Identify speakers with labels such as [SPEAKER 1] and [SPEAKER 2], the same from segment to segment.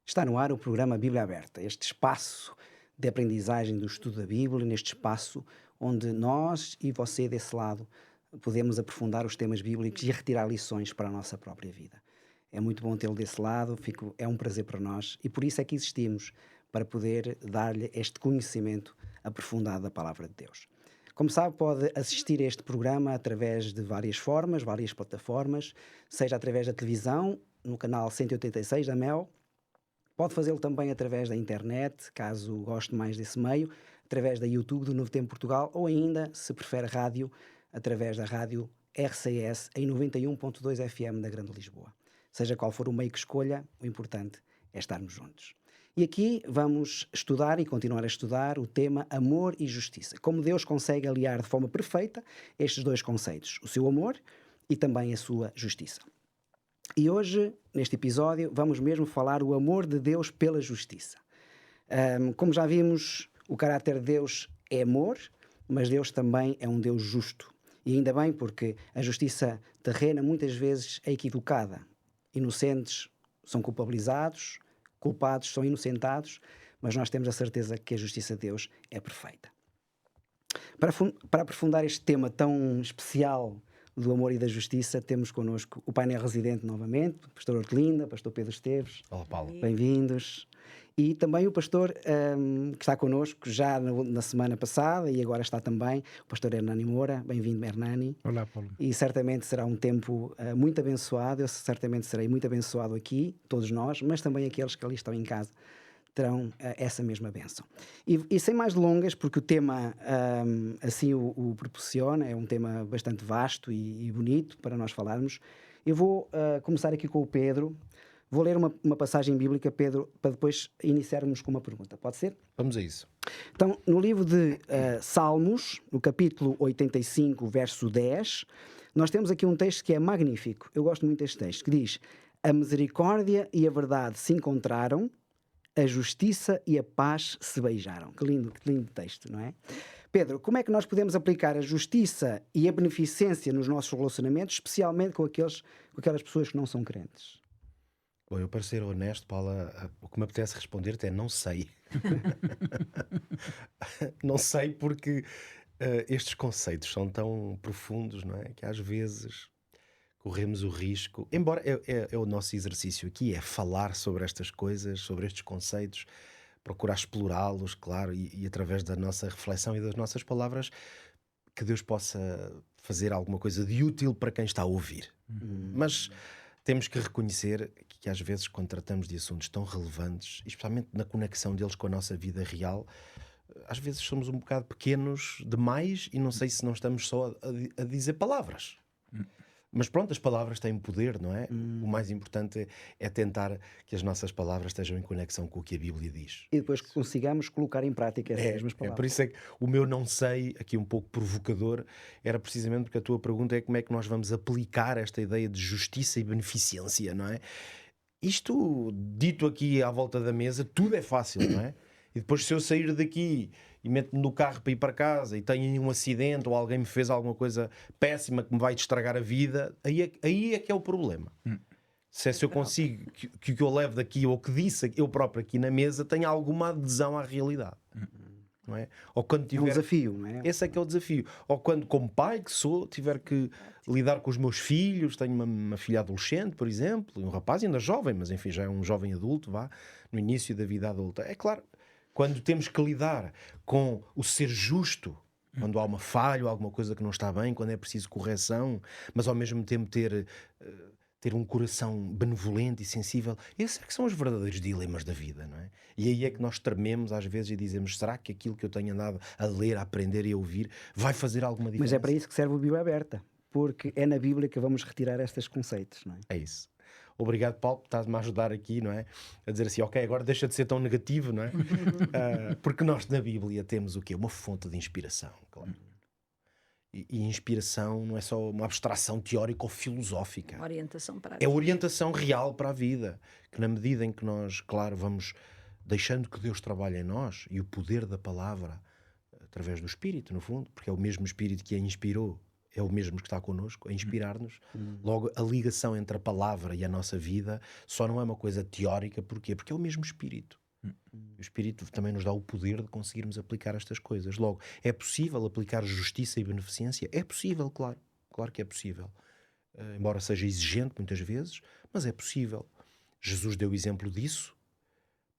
[SPEAKER 1] Está no ar o programa Bíblia Aberta, este espaço de aprendizagem do estudo da Bíblia, neste espaço onde nós e você desse lado podemos aprofundar os temas bíblicos e retirar lições para a nossa própria vida. É muito bom tê-lo desse lado, é um prazer para nós e por isso é que existimos, para poder dar-lhe este conhecimento aprofundado da Palavra de Deus. Como sabe, pode assistir a este programa através de várias formas, várias plataformas, seja através da televisão, no canal 186 da Mel. Pode fazê-lo também através da internet, caso goste mais desse meio, através da YouTube do Novo Tempo Portugal ou ainda, se prefere rádio, através da rádio RCS em 91.2 FM da Grande Lisboa. Seja qual for o meio que escolha, o importante é estarmos juntos. E aqui vamos estudar e continuar a estudar o tema amor e justiça. Como Deus consegue aliar de forma perfeita estes dois conceitos, o seu amor e também a sua justiça. E hoje, neste episódio, vamos mesmo falar o amor de Deus pela justiça. Como já vimos, o caráter de Deus é amor, mas Deus também é um Deus justo. E ainda bem, porque a justiça terrena muitas vezes é equivocada. Inocentes são culpabilizados, culpados são inocentados, mas nós temos a certeza que a justiça de Deus é perfeita. Para aprofundar este tema tão especial do amor e da justiça, temos connosco o painel residente novamente, o pastor Hortelinda, pastor Pedro Esteves.
[SPEAKER 2] Olá, Paulo.
[SPEAKER 1] Bem-vindos. E também o pastor que está connosco já na semana passada e agora está também, o pastor Hernani Moura. Bem-vindo, Hernani.
[SPEAKER 3] Olá, Paulo.
[SPEAKER 1] E certamente será um tempo muito abençoado, eu certamente serei muito abençoado aqui, todos nós, mas também aqueles que ali estão em casa terão essa mesma bênção. E sem mais delongas, porque o tema assim o proporciona, é um tema bastante vasto e bonito para nós falarmos, eu vou começar aqui com o Pedro. Vou ler uma passagem bíblica, Pedro, para depois iniciarmos com uma pergunta. Pode ser?
[SPEAKER 2] Vamos a isso.
[SPEAKER 1] Então, no livro de Salmos, no capítulo 85, verso 10, nós temos aqui um texto que é magnífico. Eu gosto muito deste texto, que diz: a misericórdia e a verdade se encontraram, a justiça e a paz se beijaram. Que lindo texto, não é? Pedro, como é que nós podemos aplicar a justiça e a beneficência nos nossos relacionamentos, especialmente com aquelas pessoas que não são crentes?
[SPEAKER 2] Bom, eu para ser honesto, Paula, o que me apetece responder-te é não sei. Não sei porque estes conceitos são tão profundos, não é? Que às vezes corremos o risco, embora é o nosso exercício aqui, é falar sobre estas coisas, sobre estes conceitos, procurar explorá-los, claro, e através da nossa reflexão e das nossas palavras, que Deus possa fazer alguma coisa de útil para quem está a ouvir. Mas temos que reconhecer que às vezes, quando tratamos de assuntos tão relevantes, especialmente na conexão deles com a nossa vida real, às vezes somos um bocado pequenos demais e não sei se não estamos só a dizer palavras. Mas pronto, as palavras têm poder, não é? O mais importante é tentar que as nossas palavras estejam em conexão com o que a Bíblia diz.
[SPEAKER 1] E depois que consigamos colocar em prática as mesmas palavras.
[SPEAKER 2] Por isso é que o meu não sei, aqui um pouco provocador, era precisamente porque a tua pergunta é como é que nós vamos aplicar esta ideia de justiça e beneficência, não é? Isto, dito aqui à volta da mesa, tudo é fácil, não é? E depois, se eu sair daqui e meto-me no carro para ir para casa e tenho um acidente ou alguém me fez alguma coisa péssima que me vai estragar a vida, aí é que é o problema. Se eu consigo que o que eu levo daqui ou que disse eu próprio aqui na mesa tenha alguma adesão à realidade. Não é? Ou quando tiver...
[SPEAKER 1] É um desafio, não é?
[SPEAKER 2] Esse é que é o desafio. Ou quando, como pai que sou, tiver que lidar com os meus filhos, tenho uma filha adolescente, por exemplo, um rapaz ainda jovem, mas enfim, já é um jovem adulto, no início da vida adulta. É claro, quando temos que lidar com o ser justo, quando há uma falha ou alguma coisa que não está bem, quando é preciso correção, mas ao mesmo tempo ter um coração benevolente e sensível, esses é que são os verdadeiros dilemas da vida, não é? E aí é que nós trememos às vezes e dizemos, será que aquilo que eu tenho andado a ler, a aprender e a ouvir vai fazer alguma diferença?
[SPEAKER 1] Mas é para isso que serve o Bíblia Aberta. porque é na Bíblia que vamos retirar estes conceitos, não é?
[SPEAKER 2] É isso. Obrigado, Paulo, por estás-me a ajudar aqui, não é? A dizer assim, ok, agora deixa de ser tão negativo, não é? Porque nós na Bíblia temos o quê? Uma fonte de inspiração, claro. E inspiração não é só uma abstração teórica ou filosófica.
[SPEAKER 3] Orientação para a
[SPEAKER 2] É
[SPEAKER 3] vida.
[SPEAKER 2] orientação real para a vida. Que na medida em que nós, claro, vamos deixando que Deus trabalhe em nós e o poder da palavra através do Espírito, no fundo, porque é o mesmo Espírito que a inspirou, é o mesmo que está connosco a inspirar-nos. Logo, a ligação entre a palavra e a nossa vida só não é uma coisa teórica. Porquê? Porque é o mesmo Espírito. O Espírito também nos dá o poder de conseguirmos aplicar estas coisas. Logo, é possível aplicar justiça e beneficência? É possível, claro. Claro que é possível. Embora seja exigente muitas vezes, mas é possível. Jesus deu exemplo disso,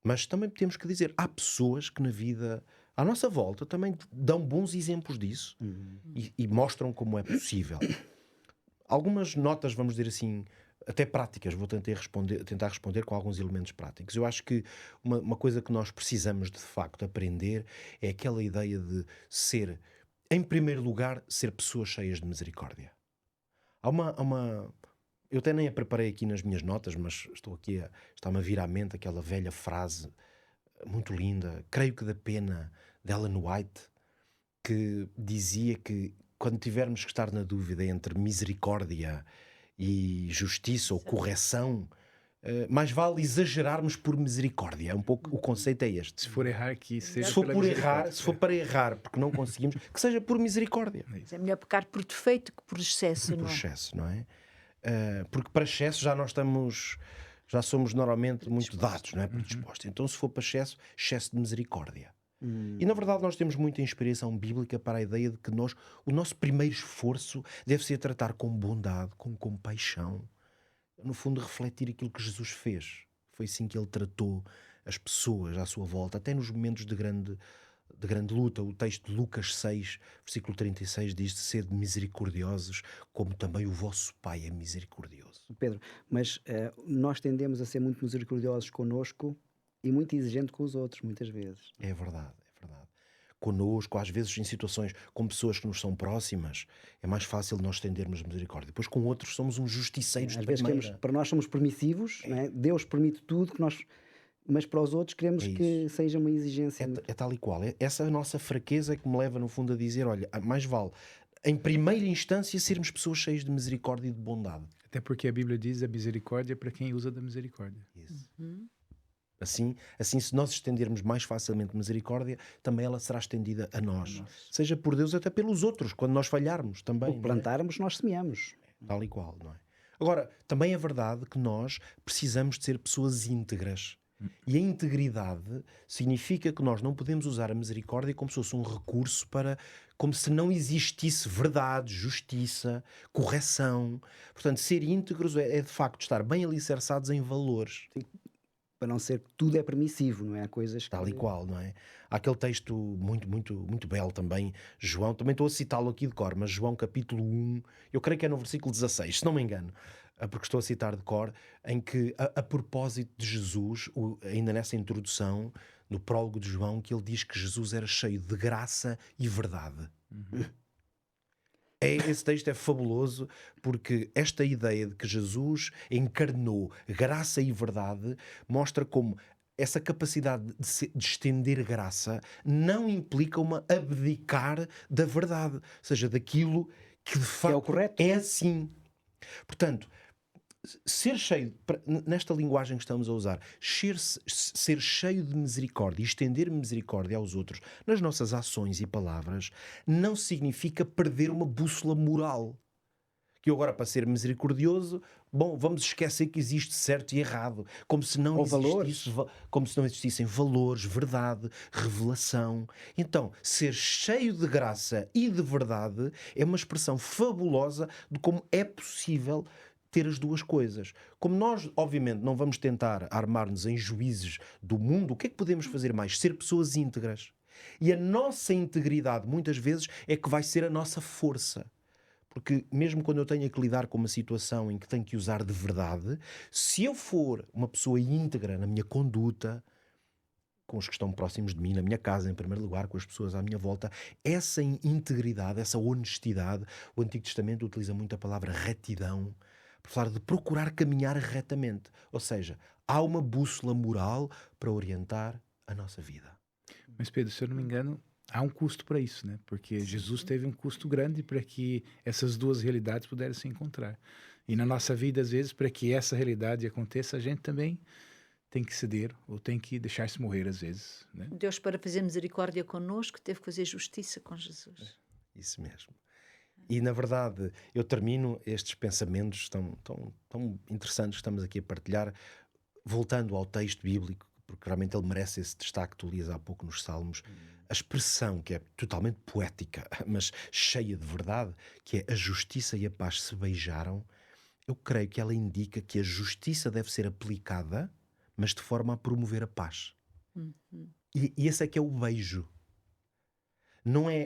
[SPEAKER 2] mas também temos que dizer, há pessoas que na vida, à nossa volta, também dão bons exemplos disso e mostram como é possível. Algumas notas, vamos dizer assim, até práticas, vou tentar responder com alguns elementos práticos. Eu acho que uma coisa que nós precisamos de facto aprender é aquela ideia de ser, em primeiro lugar, ser pessoas cheias de misericórdia. Eu até nem a preparei aqui nas minhas notas, mas está-me a vir à mente aquela velha frase muito linda, creio que da pena, de Ellen White, que dizia que quando tivermos que estar na dúvida entre misericórdia e justiça ou correção, mais vale exagerarmos por misericórdia. Um pouco o conceito é este.
[SPEAKER 4] Se for errar, que seja
[SPEAKER 2] Se for
[SPEAKER 4] pela
[SPEAKER 2] por
[SPEAKER 4] misericórdia.
[SPEAKER 2] errar, se for para errar porque não conseguimos, que seja por misericórdia.
[SPEAKER 3] É melhor pecar por defeito que por excesso,
[SPEAKER 2] Por
[SPEAKER 3] não é?
[SPEAKER 2] excesso, não é? Porque para excesso já somos normalmente muito dados, não é? Predispostos. Então, se for para excesso, excesso de misericórdia. E na verdade nós temos muita inspiração bíblica para a ideia de que o nosso primeiro esforço deve ser tratar com bondade, com compaixão, no fundo refletir aquilo que Jesus fez. Foi assim que ele tratou as pessoas à sua volta, até nos momentos de grande luta. O texto de Lucas 6, versículo 36 diz: sede misericordiosos, como também o vosso Pai é misericordioso.
[SPEAKER 1] Pedro, mas nós tendemos a ser muito misericordiosos connosco e muito exigente com os outros, muitas vezes.
[SPEAKER 2] É verdade, é verdade. Connosco, às vezes em situações com pessoas que nos são próximas, é mais fácil nós estendermos misericórdia. Depois com outros somos uns justiceiros
[SPEAKER 1] Às
[SPEAKER 2] de
[SPEAKER 1] vezes
[SPEAKER 2] primeira.
[SPEAKER 1] para nós somos permissivos, não é? Deus permite tudo, mas para os outros queremos
[SPEAKER 2] É
[SPEAKER 1] que seja uma exigência.
[SPEAKER 2] É tal e qual. Essa é a nossa fraqueza que me leva no fundo a dizer, olha, mais vale em primeira instância sermos pessoas cheias de misericórdia e de bondade.
[SPEAKER 4] Até porque a Bíblia diz a misericórdia para quem usa da misericórdia.
[SPEAKER 2] Isso. Assim, se nós estendermos mais facilmente misericórdia, também ela será estendida a nós. Seja por Deus, até pelos outros, quando nós falharmos também.
[SPEAKER 1] O que plantarmos, nós semeamos.
[SPEAKER 2] Tal e qual, não é? Agora, também é verdade que nós precisamos de ser pessoas íntegras. E a integridade significa que nós não podemos usar a misericórdia como se fosse um recurso como se não existisse verdade, justiça, correção. Portanto, ser íntegros é de facto estar bem alicerçados em valores.
[SPEAKER 1] Para não ser que tudo é permissivo, não é? Há coisas que...
[SPEAKER 2] Tal e qual, não é? Há aquele texto muito, muito, muito belo também, João, também estou a citá-lo aqui de cor, mas João capítulo 1, eu creio que é no versículo 16, se não me engano, porque estou a citar de cor, em que a propósito de Jesus, ainda nessa introdução, no prólogo de João, que ele diz que Jesus era cheio de graça e verdade. Esse texto é fabuloso porque esta ideia de que Jesus encarnou graça e verdade mostra como essa capacidade de estender graça não implica uma abdicar da verdade, ou seja, daquilo que de facto
[SPEAKER 1] é o correto.
[SPEAKER 2] é assim. Portanto, ser cheio, nesta linguagem que estamos a usar, ser cheio de misericórdia e estender misericórdia aos outros nas nossas ações e palavras não significa perder uma bússola moral. Que eu agora, para ser misericordioso, vamos esquecer que existe certo e errado, como se não existissem valores, verdade, revelação. Então, ser cheio de graça e de verdade é uma expressão fabulosa de como é possível ter as duas coisas. Como nós, obviamente, não vamos tentar armar-nos em juízes do mundo, o que é que podemos fazer mais? Ser pessoas íntegras. E a nossa integridade, muitas vezes, é que vai ser a nossa força. Porque mesmo quando eu tenho que lidar com uma situação em que tenho que usar de verdade, se eu for uma pessoa íntegra na minha conduta, com os que estão próximos de mim, na minha casa, em primeiro lugar, com as pessoas à minha volta. Essa integridade, essa honestidade, o Antigo Testamento utiliza muito a palavra retidão, para falar de procurar caminhar retamente. Ou seja, há uma bússola moral para orientar a nossa vida.
[SPEAKER 4] Mas, Pedro, se eu não me engano, há um custo para isso, né? Porque Jesus teve um custo grande para que essas duas realidades pudessem se encontrar. E na nossa vida, às vezes, para que essa realidade aconteça, a gente também tem que ceder ou tem que deixar-se morrer, às vezes, né?
[SPEAKER 3] Deus, para fazer misericórdia connosco, teve que fazer justiça com Jesus.
[SPEAKER 2] Isso mesmo. E, na verdade, eu termino estes pensamentos tão interessantes que estamos aqui a partilhar, voltando ao texto bíblico, porque realmente ele merece esse destaque que tu lias há pouco nos Salmos. A expressão que é totalmente poética, mas cheia de verdade, que é a justiça e a paz se beijaram. Eu creio que ela indica que a justiça deve ser aplicada, mas de forma a promover a paz. E esse é que é o beijo.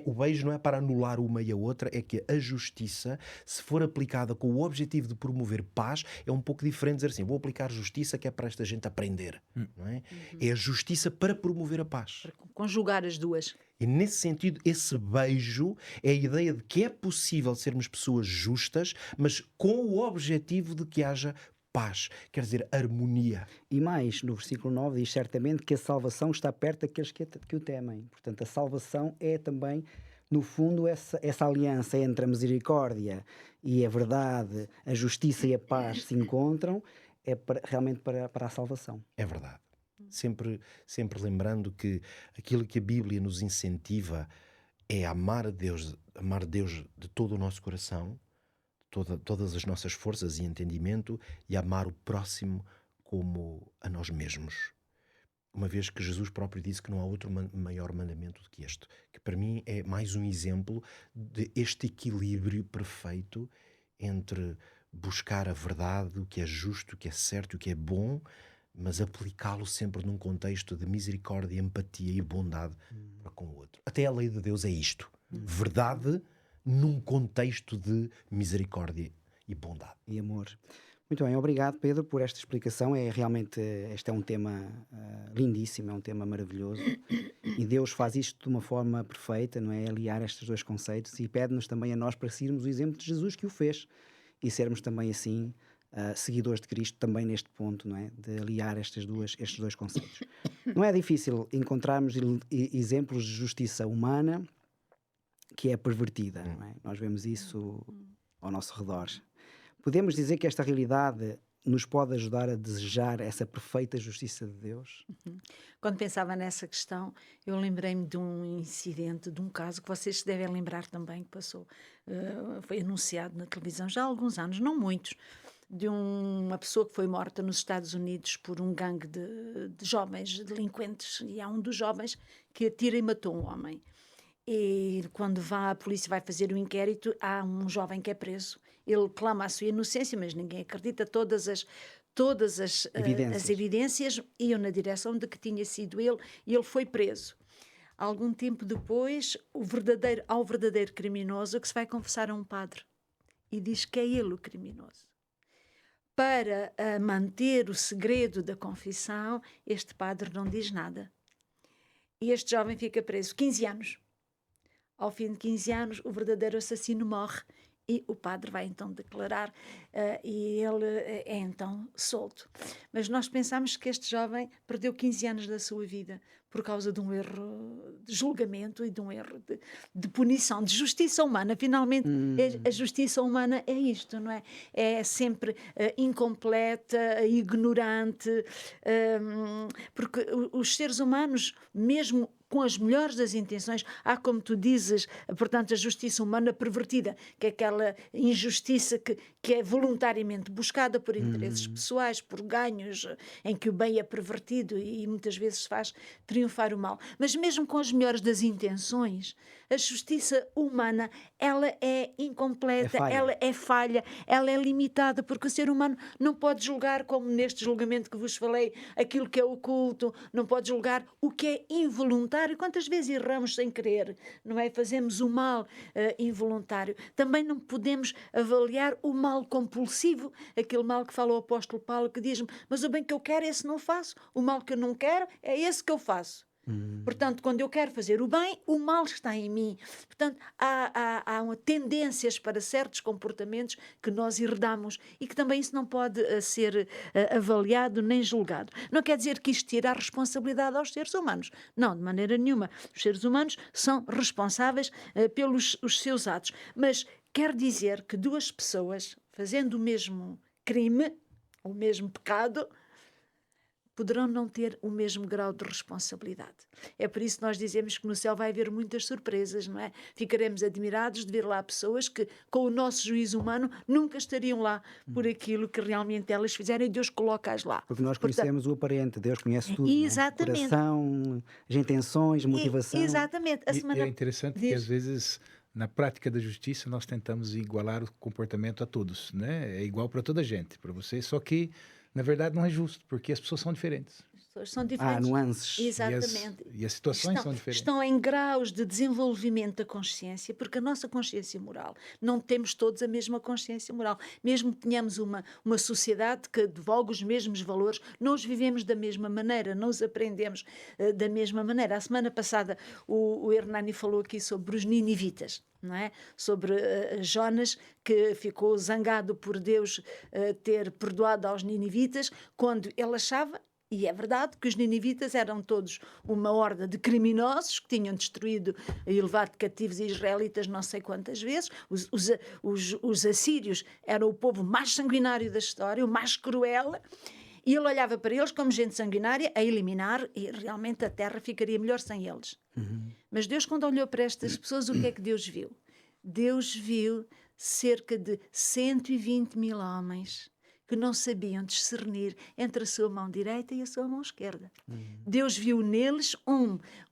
[SPEAKER 2] O beijo não é para anular uma e a outra, é que a justiça, se for aplicada com o objetivo de promover paz, é um pouco diferente dizer assim, vou aplicar justiça que é para esta gente aprender. Não é? É a justiça para promover a paz.
[SPEAKER 3] Para conjugar as duas.
[SPEAKER 2] E nesse sentido, esse beijo é a ideia de que é possível sermos pessoas justas, mas com o objetivo de que haja paz, quer dizer, harmonia.
[SPEAKER 1] E mais, no versículo 9 diz certamente que a salvação está perto daqueles que o temem. Portanto, a salvação é também, no fundo, essa aliança entre a misericórdia e a verdade, a justiça e a paz se encontram, realmente para a salvação.
[SPEAKER 2] É verdade. Sempre lembrando que aquilo que a Bíblia nos incentiva é amar a Deus de todo o nosso coração, todas as nossas forças e entendimento, e amar o próximo como a nós mesmos. Uma vez que Jesus próprio disse que não há outro maior mandamento do que este, que para mim é mais um exemplo de este equilíbrio perfeito entre buscar a verdade, o que é justo, o que é certo, o que é bom, mas aplicá-lo sempre num contexto de misericórdia, empatia e bondade para com o outro. Até a lei de Deus é isto. Verdade num contexto de misericórdia e bondade.
[SPEAKER 1] E amor. Muito bem, obrigado, Pedro, por esta explicação. Este é um tema lindíssimo, é um tema maravilhoso. E Deus faz isto de uma forma perfeita, não é? Aliar estes dois conceitos, e pede-nos também a nós para seguirmos o exemplo de Jesus que o fez e sermos também assim seguidores de Cristo também neste ponto, não é? De aliar estes dois conceitos. Não é difícil encontrarmos exemplos de justiça humana que é pervertida, não é? Nós vemos isso ao nosso redor. Podemos dizer que esta realidade nos pode ajudar a desejar essa perfeita justiça de Deus?
[SPEAKER 3] Quando pensava nessa questão, eu lembrei-me de um incidente, de um caso que vocês se devem lembrar também, que passou, foi anunciado na televisão já há alguns anos, não muitos, de uma pessoa que foi morta nos Estados Unidos por um gangue de jovens delinquentes, e há um dos jovens que atira e matou um homem. E quando a polícia vai fazer o inquérito, há um jovem que é preso. Ele clama a sua inocência, mas ninguém acredita. Todas as evidências iam na direção de que tinha sido ele, e ele foi preso. Algum tempo depois, ao verdadeiro criminoso que se vai confessar a um padre e diz que é ele o criminoso. Para manter o segredo da confissão, este padre não diz nada. E este jovem fica preso 15 anos. Ao fim de 15 anos, o verdadeiro assassino morre e o padre vai então declarar e ele é então solto. Mas nós pensamos que este jovem perdeu 15 anos da sua vida por causa de um erro de julgamento e de um erro de punição, de justiça humana. Finalmente, a justiça humana é isto, não é? É sempre incompleta, ignorante, porque os seres humanos, mesmo com as melhores das intenções, há, como tu dizes, portanto, a justiça humana pervertida, que é aquela injustiça que é voluntariamente buscada por interesses pessoais, por ganhos, em que o bem é pervertido e muitas vezes se faz triunfar o mal. Mas mesmo com as melhores das intenções, a justiça humana, ela é incompleta, ela é falha, ela é limitada, porque o ser humano não pode julgar, como neste julgamento que vos falei, aquilo que é oculto, não pode julgar o que é involuntário involuntário. Quantas vezes erramos sem querer, não é? Fazemos o mal involuntário. Também não podemos avaliar o mal compulsivo, aquele mal que fala o apóstolo Paulo, que diz-me, mas o bem que eu quero, esse não faço. O mal que eu não quero, é esse que eu faço. Portanto, quando eu quero fazer o bem, o mal está em mim. Portanto, há tendências para certos comportamentos que nós herdamos e que também isso não pode ser avaliado nem julgado. Não quer dizer que isto tira a responsabilidade aos seres humanos. Não, de maneira nenhuma. Os seres humanos são responsáveis pelos os seus atos. Mas quer dizer que duas pessoas fazendo o mesmo crime, o mesmo pecado, poderão não ter o mesmo grau de responsabilidade. É por isso que nós dizemos que no céu vai haver muitas surpresas, não é? Ficaremos admirados de ver lá pessoas que, com o nosso juízo humano, nunca estariam lá por aquilo que realmente elas fizeram e Deus coloca-as lá.
[SPEAKER 1] Porque nós conhecemos o aparente, Deus conhece tudo.
[SPEAKER 3] Exatamente.
[SPEAKER 1] O coração, as intenções, motivação.
[SPEAKER 3] Exatamente.
[SPEAKER 4] E é interessante que às vezes, na prática da justiça, nós tentamos igualar o comportamento a todos, né? É igual para toda a gente, para você, só que na verdade não é justo, porque as pessoas são diferentes.
[SPEAKER 3] As pessoas são diferentes.
[SPEAKER 1] Há nuances.
[SPEAKER 3] Exatamente.
[SPEAKER 4] E as situações são diferentes.
[SPEAKER 3] Estão em graus de desenvolvimento da consciência, porque a nossa consciência moral, não temos todos a mesma consciência moral. Mesmo que tenhamos uma sociedade que divulga os mesmos valores, não os vivemos da mesma maneira, não os aprendemos da mesma maneira. A semana passada o Hernani falou aqui sobre os ninivitas. Não é? Sobre Jonas, que ficou zangado por Deus ter perdoado aos ninivitas, quando ele achava, e é verdade, que os ninivitas eram todos uma horda de criminosos que tinham destruído e levado cativos israelitas não sei quantas vezes. Os assírios eram o povo mais sanguinário da história, o mais cruel. E ele olhava para eles como gente sanguinária a eliminar, e realmente a terra ficaria melhor sem eles. Mas Deus, quando olhou para estas pessoas, o que é que Deus viu? Deus viu cerca de 120 mil homens que não sabiam discernir entre a sua mão direita e a sua mão esquerda. Deus viu neles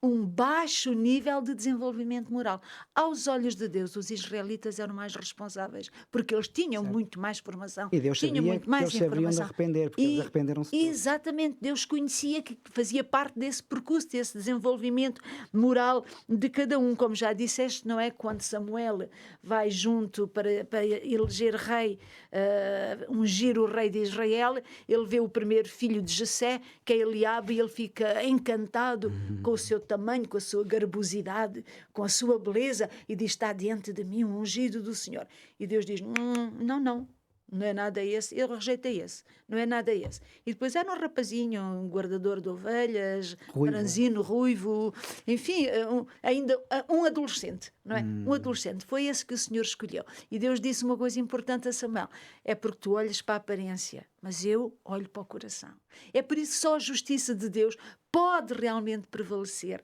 [SPEAKER 3] um baixo nível de desenvolvimento moral. Aos olhos de Deus, os israelitas eram mais responsáveis, porque eles tinham muito mais formação.
[SPEAKER 1] E Deus
[SPEAKER 3] tinham
[SPEAKER 1] sabia
[SPEAKER 3] muito mais
[SPEAKER 1] que eles sabiam de arrepender, porque eles arrependeram-se todos.
[SPEAKER 3] Exatamente, Deus conhecia que fazia parte desse percurso, desse desenvolvimento moral de cada um. Como já disseste, não é? Quando Samuel vai junto para eleger rei, ungir o rei de Israel, ele vê o primeiro filho de Jessé, que é Eliabe, e ele fica encantado com o seu tamanho, com a sua garbosidade, com a sua beleza, e diz, está diante de mim um ungido do Senhor. E Deus diz, não é nada esse, eu rejeitei esse, não é nada esse. E depois era um rapazinho, um guardador de ovelhas, franzino, ruivo, enfim, ainda um adolescente, não é? Um adolescente, foi esse que o Senhor escolheu. E Deus disse uma coisa importante a Samuel, é porque tu olhas para a aparência, mas eu olho para o coração. É por isso que só a justiça de Deus pode realmente prevalecer.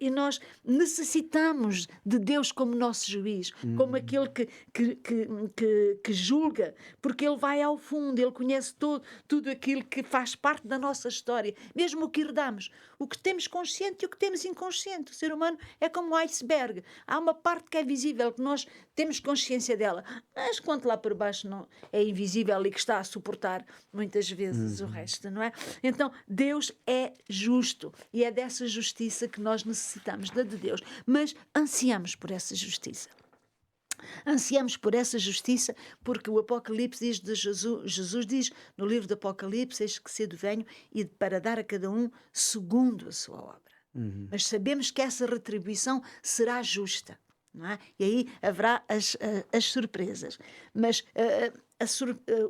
[SPEAKER 3] E nós necessitamos de Deus como nosso juiz, como aquele que julga, porque Ele vai ao fundo, Ele conhece tudo aquilo que faz parte da nossa história, mesmo o que herdamos, o que temos consciente e o que temos inconsciente. O ser humano é como um iceberg. Há uma parte que é visível, que nós temos consciência dela, mas quanto lá por baixo não é invisível e que está a suportar muitas vezes o resto, não é? Então, Deus é justo e é dessa justiça que nós necessitamos, da de Deus, mas ansiamos por essa justiça. Ansiamos por essa justiça porque o Apocalipse diz de Jesus diz no livro do Apocalipse, eis que cedo venho e para dar a cada um segundo a sua obra. Mas sabemos que essa retribuição será justa, não é? E aí haverá as surpresas. Mas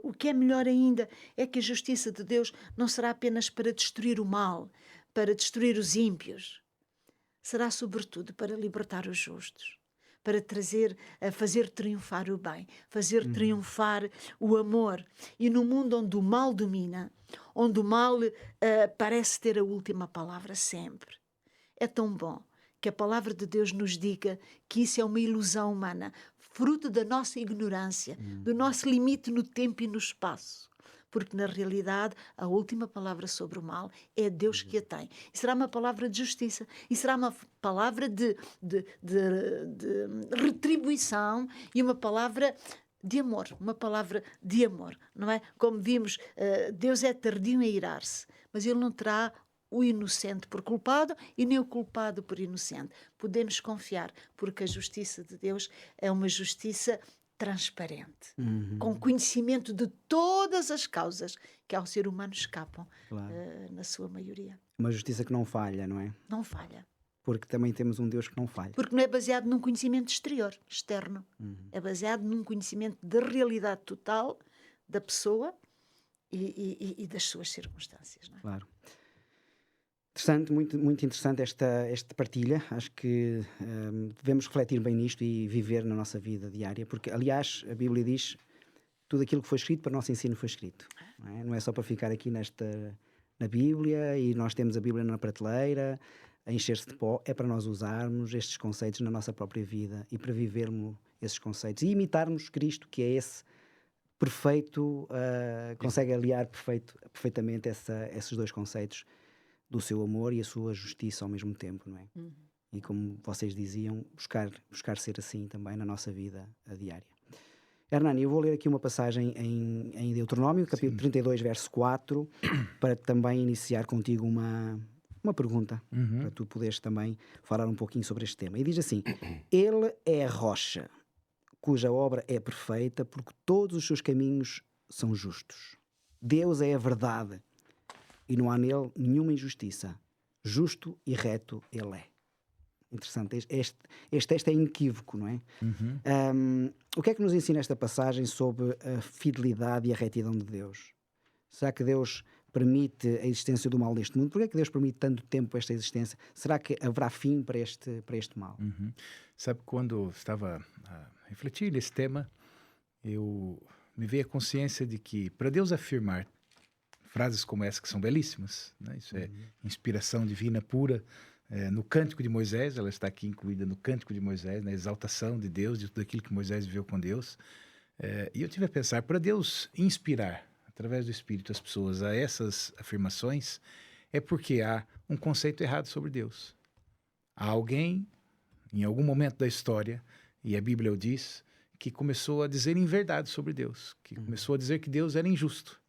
[SPEAKER 3] o que é melhor ainda é que a justiça de Deus não será apenas para destruir o mal, para destruir os ímpios. Será sobretudo para libertar os justos, para fazer triunfar o bem, fazer triunfar o amor. E no mundo onde o mal domina, onde o mal parece ter a última palavra sempre, é tão bom que a palavra de Deus nos diga que isso é uma ilusão humana, fruto da nossa ignorância, do nosso limite no tempo e no espaço. Porque, na realidade, a última palavra sobre o mal é Deus que a tem. E será uma palavra de justiça. E será uma palavra de retribuição e uma palavra de amor. Uma palavra de amor, não é? Como vimos, Deus é tardio em irar-se, mas Ele não terá o inocente por culpado e nem o culpado por inocente. Podemos confiar, porque a justiça de Deus é uma justiça transparente, com conhecimento de todas as causas que ao ser humano escapam,
[SPEAKER 1] Claro.
[SPEAKER 3] na sua maioria.
[SPEAKER 1] Uma justiça que não falha, não é?
[SPEAKER 3] Não falha.
[SPEAKER 1] Porque também temos um Deus que não falha.
[SPEAKER 3] Porque não é baseado num conhecimento externo. É baseado num conhecimento da realidade total da pessoa e das suas circunstâncias. Não é?
[SPEAKER 1] Claro. Interessante, muito, muito interessante esta partilha. Acho que devemos refletir bem nisto e viver na nossa vida diária, porque, aliás, a Bíblia diz tudo aquilo que foi escrito para o nosso ensino foi escrito. Não é só para ficar aqui na Bíblia e nós temos a Bíblia na prateleira, a encher-se de pó. É para nós usarmos estes conceitos na nossa própria vida e para vivermos esses conceitos e imitarmos Cristo, que é esse perfeito, consegue aliar perfeitamente esses dois conceitos do seu amor e a sua justiça ao mesmo tempo, não é? E como vocês diziam, buscar ser assim também na nossa vida diária. Hernani, eu vou ler aqui uma passagem em Deuteronômio, capítulo 32, verso 4, para também iniciar contigo uma pergunta, para tu poderes também falar um pouquinho sobre este tema. E diz assim: Ele é a rocha, cuja obra é perfeita, porque todos os seus caminhos são justos. Deus é a verdade, e não há nele nenhuma injustiça. Justo e reto ele é. Interessante. Este texto é inequívoco, não é? O que é que nos ensina esta passagem sobre a fidelidade e a retidão de Deus? Será que Deus permite a existência do mal neste mundo? Por que é que Deus permite tanto tempo esta existência? Será que haverá fim para este mal?
[SPEAKER 4] Sabe, quando estava a refletir nesse tema, eu me veio a consciência de que, para Deus afirmar frases como essa, que são belíssimas, né? Isso é inspiração divina pura, no Cântico de Moisés, ela está aqui incluída no Cântico de Moisés, na exaltação de Deus, de tudo aquilo que Moisés viveu com Deus. E eu tive a pensar, para Deus inspirar, através do Espírito, as pessoas a essas afirmações, é porque há um conceito errado sobre Deus. Há alguém, em algum momento da história, e a Bíblia o diz, que começou a dizer inverdade sobre Deus, que começou a dizer que Deus era injusto.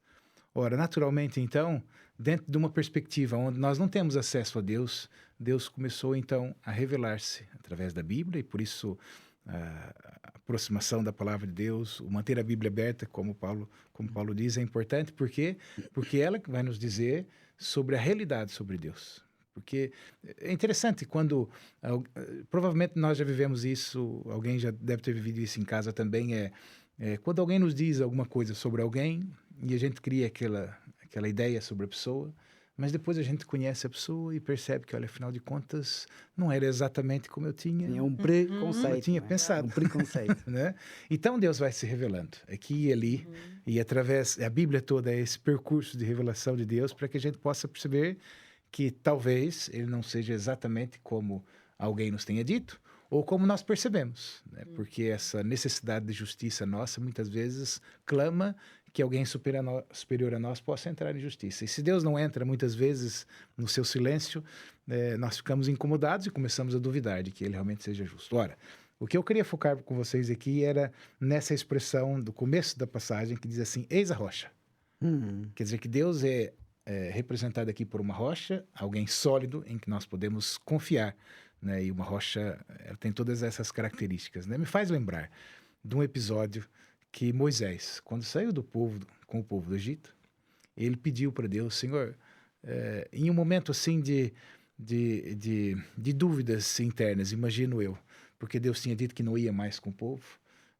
[SPEAKER 4] Ora, naturalmente, então, dentro de uma perspectiva onde nós não temos acesso a Deus, Deus começou, então, a revelar-se através da Bíblia, e por isso a aproximação da palavra de Deus, o manter a Bíblia aberta, como Paulo diz, é importante. Por quê? Porque ela que vai nos dizer sobre a realidade sobre Deus. Porque é interessante quando, provavelmente nós já vivemos isso, alguém já deve ter vivido isso em casa também, quando alguém nos diz alguma coisa sobre alguém e a gente cria aquela ideia sobre a pessoa, mas depois a gente conhece a pessoa e percebe que, olha, afinal de contas, não era exatamente como eu tinha...
[SPEAKER 1] É um preconceito.
[SPEAKER 4] Eu tinha pensado.
[SPEAKER 1] Um preconceito.
[SPEAKER 4] Né? Então Deus vai se revelando aqui e ali, e através... A Bíblia toda é esse percurso de revelação de Deus para que a gente possa perceber que talvez ele não seja exatamente como alguém nos tenha dito, ou como nós percebemos, né? Porque essa necessidade de justiça nossa, muitas vezes, clama que alguém superior a nós possa entrar em justiça. E se Deus não entra, muitas vezes, no seu silêncio, nós ficamos incomodados e começamos a duvidar de que ele realmente seja justo. Ora, o que eu queria focar com vocês aqui era nessa expressão do começo da passagem, que diz assim, eis a rocha. Quer dizer que Deus é representado aqui por uma rocha, alguém sólido em que nós podemos confiar, né? E uma rocha tem todas essas características, né? Me faz lembrar de um episódio que Moisés, quando saiu com o povo do Egito, ele pediu para Deus, Senhor, em um momento assim de dúvidas internas, imagino eu, porque Deus tinha dito que não ia mais com o povo,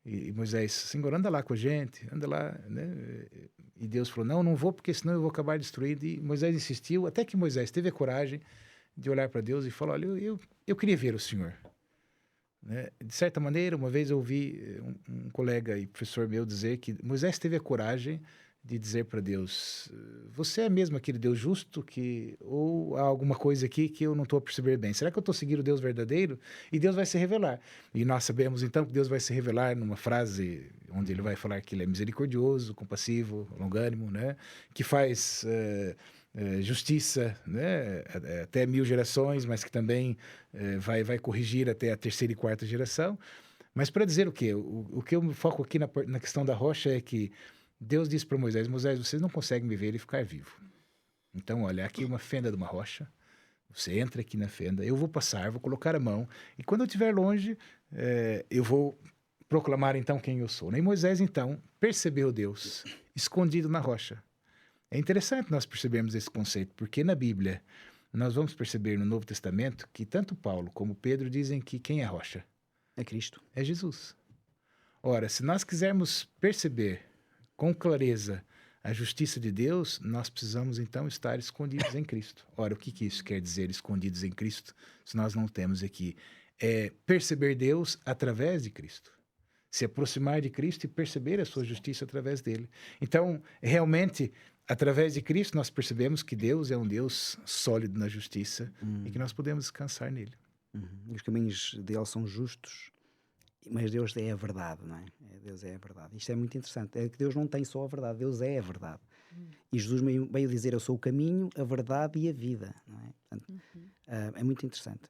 [SPEAKER 4] e Moisés, Senhor, anda lá com a gente, anda lá, né? E Deus falou, não vou, porque senão eu vou acabar destruindo. E Moisés insistiu, até que Moisés teve a coragem de olhar para Deus e falar, olha, eu queria ver o Senhor. Né? De certa maneira, uma vez eu ouvi um colega e professor meu dizer que Moisés teve a coragem de dizer para Deus, você é mesmo aquele Deus justo, ou há alguma coisa aqui que eu não estou a perceber bem? Será que eu estou seguindo o Deus verdadeiro? E Deus vai se revelar. E nós sabemos então que Deus vai se revelar numa frase onde ele vai falar que ele é misericordioso, compassivo, longânimo, né? Que faz justiça, né? Até 1000 gerações, mas que também vai corrigir até a 3ª e 4ª geração. Mas para dizer o quê? O que eu me foco aqui na questão da rocha é que Deus disse para Moisés, vocês não conseguem me ver e ficar vivo. Então, olha, aqui uma fenda de uma rocha. Você entra aqui na fenda, eu vou passar, vou colocar a mão, e quando eu estiver longe, eu vou proclamar então quem eu sou. E Moisés, então, percebeu Deus escondido na rocha. É interessante nós percebermos esse conceito, porque na Bíblia nós vamos perceber no Novo Testamento que tanto Paulo como Pedro dizem que quem é a rocha?
[SPEAKER 1] É Cristo.
[SPEAKER 4] É Jesus. Ora, se nós quisermos perceber com clareza a justiça de Deus, nós precisamos então estar escondidos em Cristo. Ora, o que isso quer dizer, escondidos em Cristo, se nós não temos aqui? É perceber Deus através de Cristo. Se aproximar de Cristo e perceber a sua justiça através dele. Então, realmente, através de Cristo, nós percebemos que Deus é um Deus sólido na justiça e que nós podemos descansar nele.
[SPEAKER 1] Os caminhos dele são justos, mas Deus é a verdade, não é? Deus é a verdade. Isto é muito interessante. É que Deus não tem só a verdade, Deus é a verdade. E Jesus veio dizer: eu sou o caminho, a verdade e a vida, não é? Portanto, é muito interessante.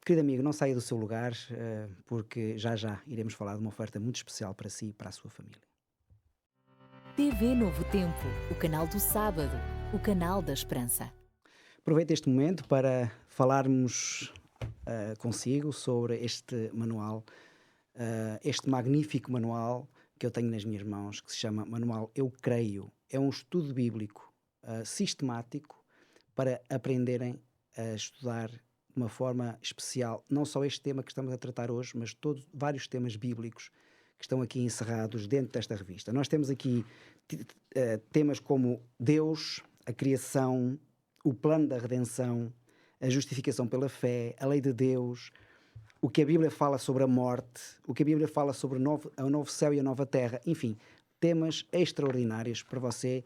[SPEAKER 1] Querido amigo, não saia do seu lugar, porque já iremos falar de uma oferta muito especial para si e para a sua família.
[SPEAKER 5] TV Novo Tempo, o canal do sábado, o canal da esperança.
[SPEAKER 1] Aproveito este momento para falarmos consigo sobre este manual, este magnífico manual que eu tenho nas minhas mãos, que se chama Manual Eu Creio. É um estudo bíblico sistemático para aprenderem a estudar de uma forma especial, não só este tema que estamos a tratar hoje, mas vários temas bíblicos que estão aqui encerrados dentro desta revista. Nós temos aqui temas como Deus, a criação, o plano da redenção, a justificação pela fé, a lei de Deus, o que a Bíblia fala sobre a morte, o que a Bíblia fala sobre o novo céu e a nova terra, enfim, temas extraordinários para você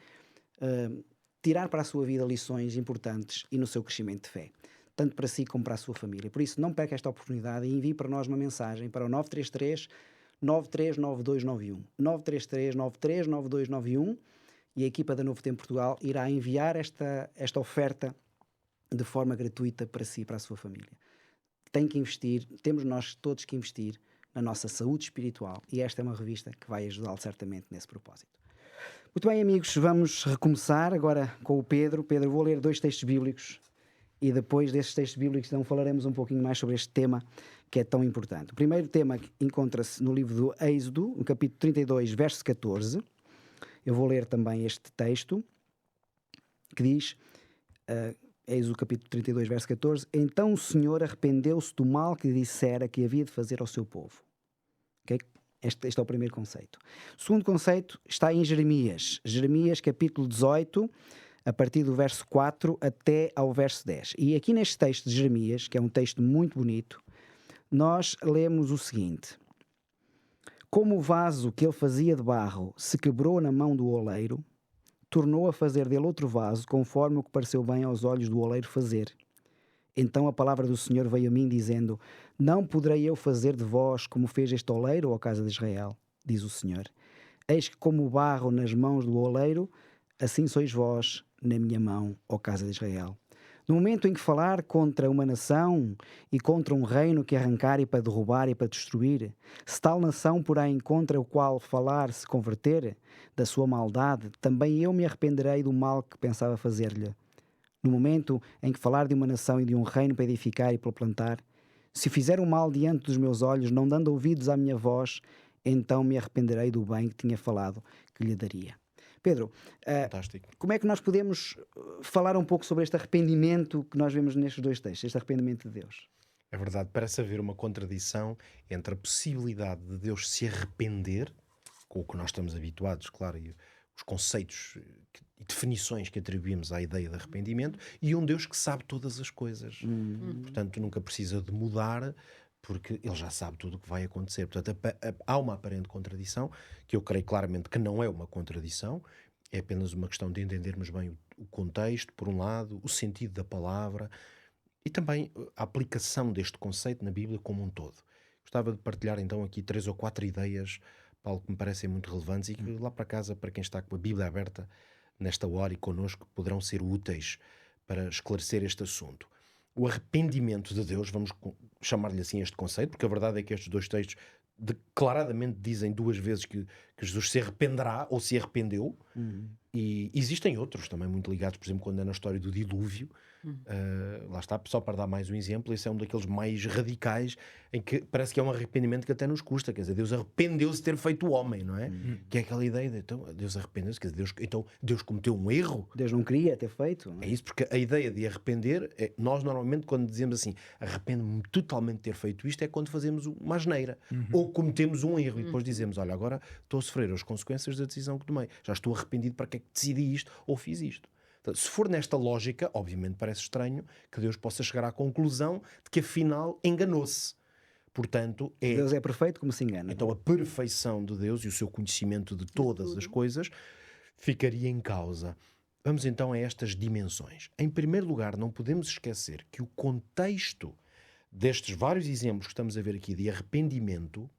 [SPEAKER 1] tirar para a sua vida lições importantes e no seu crescimento de fé, tanto para si como para a sua família. Por isso, não perca esta oportunidade e envie para nós uma mensagem para o 933 939291, 933 939291, e a equipa da Novo Tempo Portugal irá enviar esta oferta de forma gratuita para si e para a sua família. Tem que investir, temos nós todos que investir na nossa saúde espiritual, e esta é uma revista que vai ajudá-lo certamente nesse propósito. Muito bem, amigos, vamos recomeçar agora com o Pedro. Pedro, vou ler 2 textos bíblicos e depois desses textos bíblicos então falaremos um pouquinho mais sobre este tema que é tão importante. O primeiro tema encontra-se no livro do Êxodo, no capítulo 32, verso 14. Eu vou ler também este texto que diz... Êxodo capítulo 32, verso 14. Então o Senhor arrependeu-se do mal que lhe dissera que havia de fazer ao seu povo. Okay? Este é o primeiro conceito. O segundo conceito está em Jeremias. Jeremias capítulo 18, a partir do verso 4 até ao verso 10. E aqui neste texto de Jeremias, que é um texto muito bonito, nós lemos o seguinte: como o vaso que ele fazia de barro se quebrou na mão do oleiro, tornou a fazer dele outro vaso, conforme o que pareceu bem aos olhos do oleiro fazer. Então a palavra do Senhor veio a mim, dizendo: não poderei eu fazer de vós como fez este oleiro, ó casa de Israel, diz o Senhor. Eis que como o barro nas mãos do oleiro, assim sois vós na minha mão, ó casa de Israel. No momento em que falar contra uma nação e contra um reino que arrancar e para derrubar e para destruir, se tal nação, porém, contra o qual falar se converter da sua maldade, também eu me arrependerei do mal que pensava fazer-lhe. No momento em que falar de uma nação e de um reino para edificar e para plantar, se fizer o mal diante dos meus olhos, não dando ouvidos à minha voz, então me arrependerei do bem que tinha falado que lhe daria. Pedro, como é que nós podemos falar um pouco sobre este arrependimento que nós vemos nestes 2 textos, este arrependimento de Deus?
[SPEAKER 2] É verdade, parece haver uma contradição entre a possibilidade de Deus se arrepender, com o que nós estamos habituados, claro, e os conceitos e definições que atribuímos à ideia de arrependimento, e um Deus que sabe todas as coisas. Portanto, nunca precisa de mudar, porque ele já sabe tudo o que vai acontecer. Portanto, há uma aparente contradição, que eu creio claramente que não é uma contradição, é apenas uma questão de entendermos bem o contexto, por um lado, o sentido da palavra, e também a aplicação deste conceito na Bíblia como um todo. Gostava de partilhar então aqui 3 ou 4 ideias, Paulo, que me parecem muito relevantes e que lá para casa, para quem está com a Bíblia aberta nesta hora e connosco, poderão ser úteis para esclarecer este assunto. O arrependimento de Deus, vamos chamar-lhe assim este conceito, porque a verdade é que estes 2 textos declaradamente dizem 2 vezes que que Jesus se arrependerá ou se arrependeu. E existem outros também muito ligados, por exemplo, quando é na história do dilúvio. Lá está, só para dar mais um exemplo, esse é um daqueles mais radicais em que parece que é um arrependimento que até nos custa, quer dizer, Deus arrependeu-se de ter feito o homem, não é? Que é aquela ideia de, então, Deus arrependeu-se, quer dizer, Deus cometeu um erro.
[SPEAKER 1] Deus não queria ter feito. Não
[SPEAKER 2] É isso, porque a ideia de arrepender, nós normalmente quando dizemos assim, arrependo-me totalmente de ter feito isto, é quando fazemos uma asneira, ou cometemos um erro, e depois dizemos, olha, agora estou a sofrer as consequências da decisão que tomei, já estou arrependido para que é que decidi isto, ou fiz isto. Portanto, se for nesta lógica, obviamente parece estranho que Deus possa chegar à conclusão de que afinal enganou-se. Portanto,
[SPEAKER 1] Deus é perfeito como se engana.
[SPEAKER 2] então a perfeição de Deus e o seu conhecimento de todas as coisas ficaria em causa. Vamos então a estas dimensões. Em primeiro lugar, não podemos esquecer que o contexto destes vários exemplos que estamos a ver aqui de arrependimento,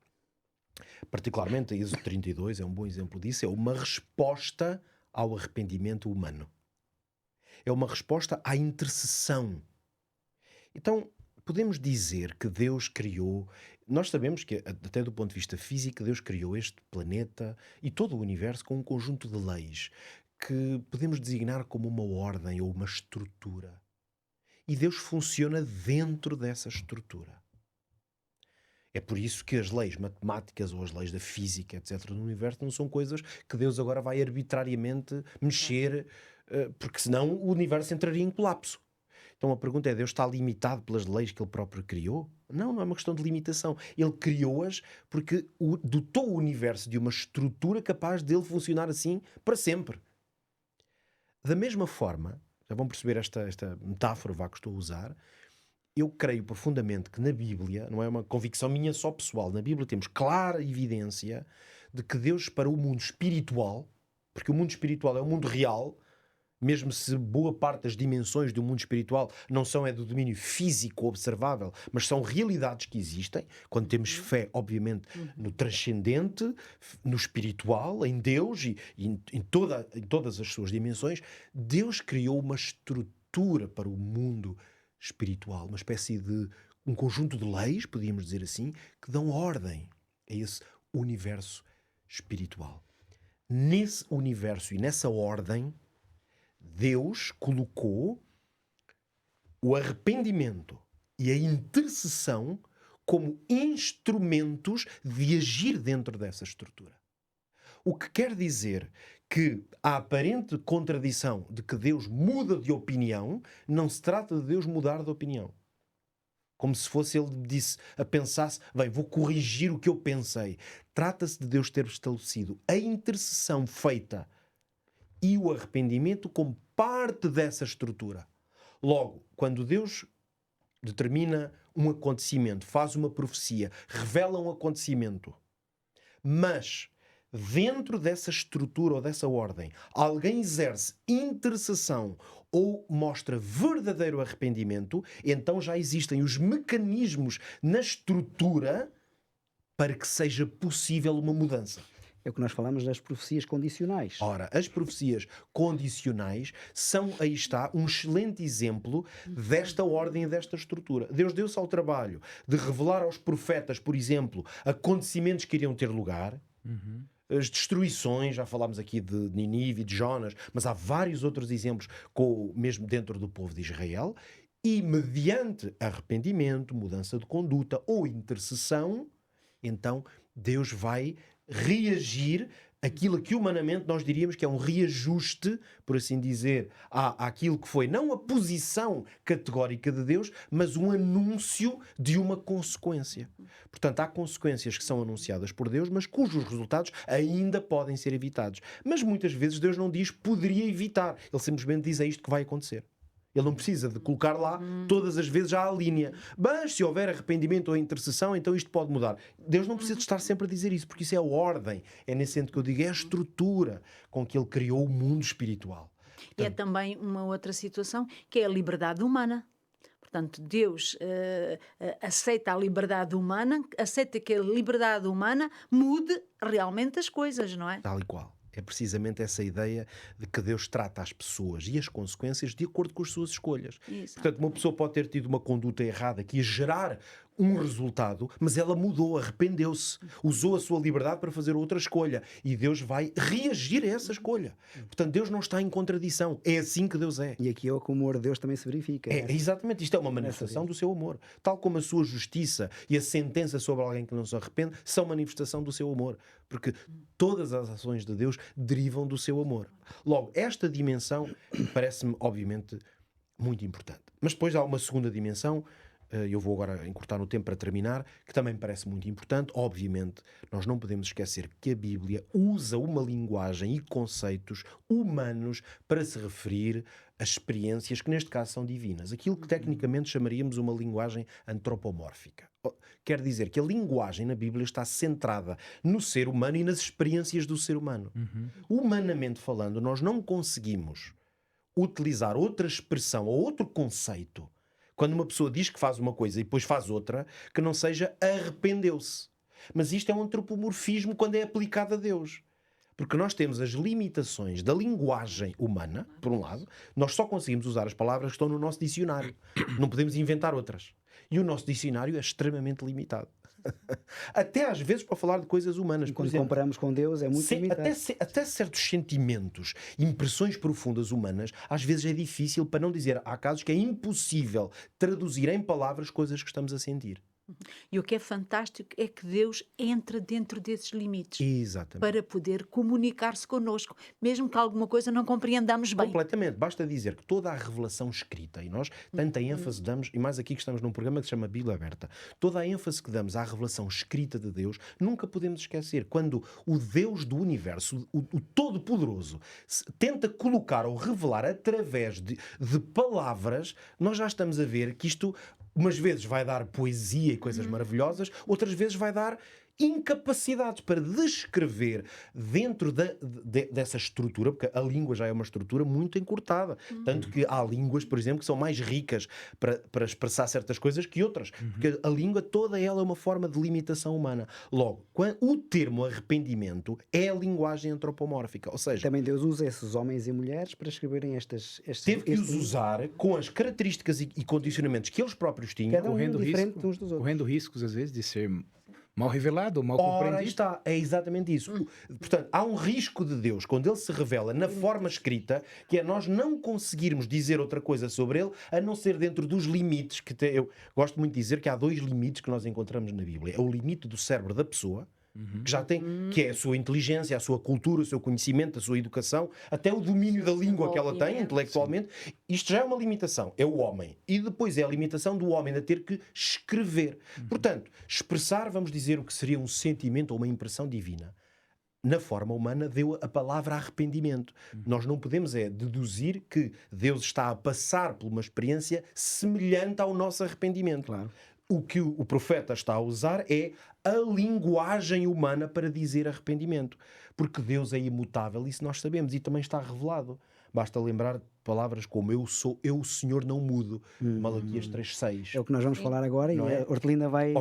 [SPEAKER 2] particularmente a Êxodo 32 é um bom exemplo disso, é uma resposta ao arrependimento humano. É uma resposta à intercessão. Então, podemos dizer que Deus criou... Nós sabemos que, até do ponto de vista físico, Deus criou este planeta e todo o universo com um conjunto de leis que podemos designar como uma ordem ou uma estrutura. E Deus funciona dentro dessa estrutura. É por isso que as leis matemáticas ou as leis da física, etc., do universo não são coisas que Deus agora vai arbitrariamente mexer, porque senão o universo entraria em colapso. Então a pergunta é, Deus está limitado pelas leis que Ele próprio criou? Não, não é uma questão de limitação. Ele criou-as porque dotou o universo de uma estrutura capaz dele funcionar assim para sempre. Da mesma forma, já vão perceber esta metáfora que estou a usar, eu creio profundamente que na Bíblia, não é uma convicção minha só pessoal, na Bíblia temos clara evidência de que Deus para o mundo espiritual, porque o mundo espiritual é o mundo real, mesmo se boa parte das dimensões do mundo espiritual não são do domínio físico observável, mas são realidades que existem, quando temos fé, obviamente, no transcendente, no espiritual, em Deus e em todas as suas dimensões, Deus criou uma estrutura para o mundo espiritual, uma espécie de um conjunto de leis, podíamos dizer assim, que dão ordem a esse universo espiritual. Nesse universo e nessa ordem, Deus colocou o arrependimento e a intercessão como instrumentos de agir dentro dessa estrutura. O que quer dizer que a aparente contradição de que Deus muda de opinião não se trata de Deus mudar de opinião. Como se fosse ele pensasse, bem, vou corrigir o que eu pensei. Trata-se de Deus ter estabelecido a intercessão feita e o arrependimento como parte dessa estrutura. Logo, quando Deus determina um acontecimento, faz uma profecia, revela um acontecimento, mas dentro dessa estrutura ou dessa ordem, alguém exerce intercessão ou mostra verdadeiro arrependimento, então já existem os mecanismos na estrutura para que seja possível uma mudança.
[SPEAKER 1] É o que nós falamos das profecias condicionais.
[SPEAKER 2] Ora, as profecias condicionais são, aí está, um excelente exemplo desta ordem e desta estrutura. Deus deu-se ao trabalho de revelar aos profetas, por exemplo, acontecimentos que iriam ter lugar, as destruições, já falámos aqui de Nínive e de Jonas, mas há vários outros exemplos, mesmo dentro do povo de Israel, e mediante arrependimento, mudança de conduta ou intercessão, então Deus vai reagir aquilo que humanamente nós diríamos que é um reajuste, por assim dizer, àquilo que foi não a posição categórica de Deus, mas um anúncio de uma consequência. Portanto, há consequências que são anunciadas por Deus, mas cujos resultados ainda podem ser evitados. Mas muitas vezes Deus não diz poderia evitar, Ele simplesmente diz é isto que vai acontecer. Ele não precisa de colocar lá todas as vezes já a linha. Mas se houver arrependimento ou intercessão, então isto pode mudar. Deus não precisa de estar sempre a dizer isso, porque isso é a ordem. É nesse sentido que eu digo, é a estrutura com que Ele criou o mundo espiritual.
[SPEAKER 3] Portanto, e é também uma outra situação, que é a liberdade humana. Portanto, Deus aceita a liberdade humana, aceita que a liberdade humana mude realmente as coisas, não é?
[SPEAKER 2] Tal e qual. É precisamente essa ideia de que Deus trata as pessoas e as consequências de acordo com as suas escolhas.
[SPEAKER 3] Isso.
[SPEAKER 2] Portanto, uma pessoa pode ter tido uma conduta errada que ia gerar um resultado, mas ela mudou, arrependeu-se, usou a sua liberdade para fazer outra escolha, e Deus vai reagir a essa escolha. Portanto, Deus não está em contradição, é assim que Deus é.
[SPEAKER 1] E aqui é o que o amor de Deus também se verifica.
[SPEAKER 2] É, exatamente, isto é uma manifestação do seu amor. Tal como a sua justiça e a sentença sobre alguém que não se arrepende são manifestação do seu amor. Porque todas as ações de Deus derivam do seu amor. Logo, esta dimensão parece-me, obviamente, muito importante. Mas depois há uma segunda dimensão, eu vou agora encurtar no tempo para terminar, que também me parece muito importante. Obviamente, nós não podemos esquecer que a Bíblia usa uma linguagem e conceitos humanos para se referir a experiências que neste caso são divinas. Aquilo que tecnicamente chamaríamos uma linguagem antropomórfica. Quer dizer que a linguagem na Bíblia está centrada no ser humano e nas experiências do ser humano. Humanamente falando, nós não conseguimos utilizar outra expressão ou outro conceito quando uma pessoa diz que faz uma coisa e depois faz outra, que não seja arrependeu-se. Mas isto é um antropomorfismo quando é aplicado a Deus. Porque nós temos as limitações da linguagem humana, por um lado, nós só conseguimos usar as palavras que estão no nosso dicionário. Não podemos inventar outras. E o nosso dicionário é extremamente limitado. Até às vezes para falar de coisas humanas.
[SPEAKER 1] Quando comparamos com Deus é muito limitado.
[SPEAKER 2] Até certos sentimentos, impressões profundas humanas, às vezes é difícil, para não dizer, há casos que é impossível traduzir em palavras coisas que estamos a sentir.
[SPEAKER 3] E o que é fantástico é que Deus entra dentro desses limites.
[SPEAKER 2] Exatamente.
[SPEAKER 3] Para poder comunicar-se connosco, mesmo que alguma coisa não compreendamos bem.
[SPEAKER 2] Completamente. Basta dizer que toda a revelação escrita, e nós tanta ênfase damos, e mais aqui que estamos num programa que se chama Bíblia Aberta, toda a ênfase que damos à revelação escrita de Deus, nunca podemos esquecer. Quando o Deus do universo, o Todo-Poderoso, tenta colocar ou revelar através de palavras, nós já estamos a ver que isto umas vezes vai dar poesia e coisas maravilhosas, outras vezes vai dar incapacidades para descrever dentro dessa estrutura, porque a língua já é uma estrutura muito encurtada. Tanto que há línguas, por exemplo, que são mais ricas para expressar certas coisas que outras. Porque a língua toda ela é uma forma de limitação humana. Logo, o termo arrependimento é a linguagem antropomórfica. Ou seja,
[SPEAKER 1] também Deus usa esses homens e mulheres para escreverem estes
[SPEAKER 2] teve que os usar com as características e condicionamentos que eles próprios tinham.
[SPEAKER 1] Cada um diferente uns dos outros.
[SPEAKER 4] Correndo riscos, às vezes, de ser mal revelado, mal compreendido.
[SPEAKER 2] Ora, está, é exatamente isso. Portanto, há um risco de Deus, quando ele se revela na forma escrita, que é nós não conseguirmos dizer outra coisa sobre ele, a não ser dentro dos limites, eu gosto muito de dizer que há 2 limites que nós encontramos na Bíblia. É o limite do cérebro da pessoa, que já tem, que é a sua inteligência, a sua cultura, o seu conhecimento, a sua educação, até o domínio da língua que ela tem, intelectualmente. Isto já é uma limitação, é o homem. E depois é a limitação do homem a ter que escrever. Portanto, expressar, vamos dizer, o que seria um sentimento ou uma impressão divina, na forma humana, deu a palavra arrependimento. Nós não podemos deduzir que Deus está a passar por uma experiência semelhante ao nosso arrependimento.
[SPEAKER 1] Claro.
[SPEAKER 2] O que o profeta está a usar é a linguagem humana para dizer arrependimento. Porque Deus é imutável, isso nós sabemos, e também está revelado. Basta lembrar palavras como eu sou, eu o Senhor não mudo. Malaquias 3:6.
[SPEAKER 1] É o que nós vamos falar agora e a Hortelina vai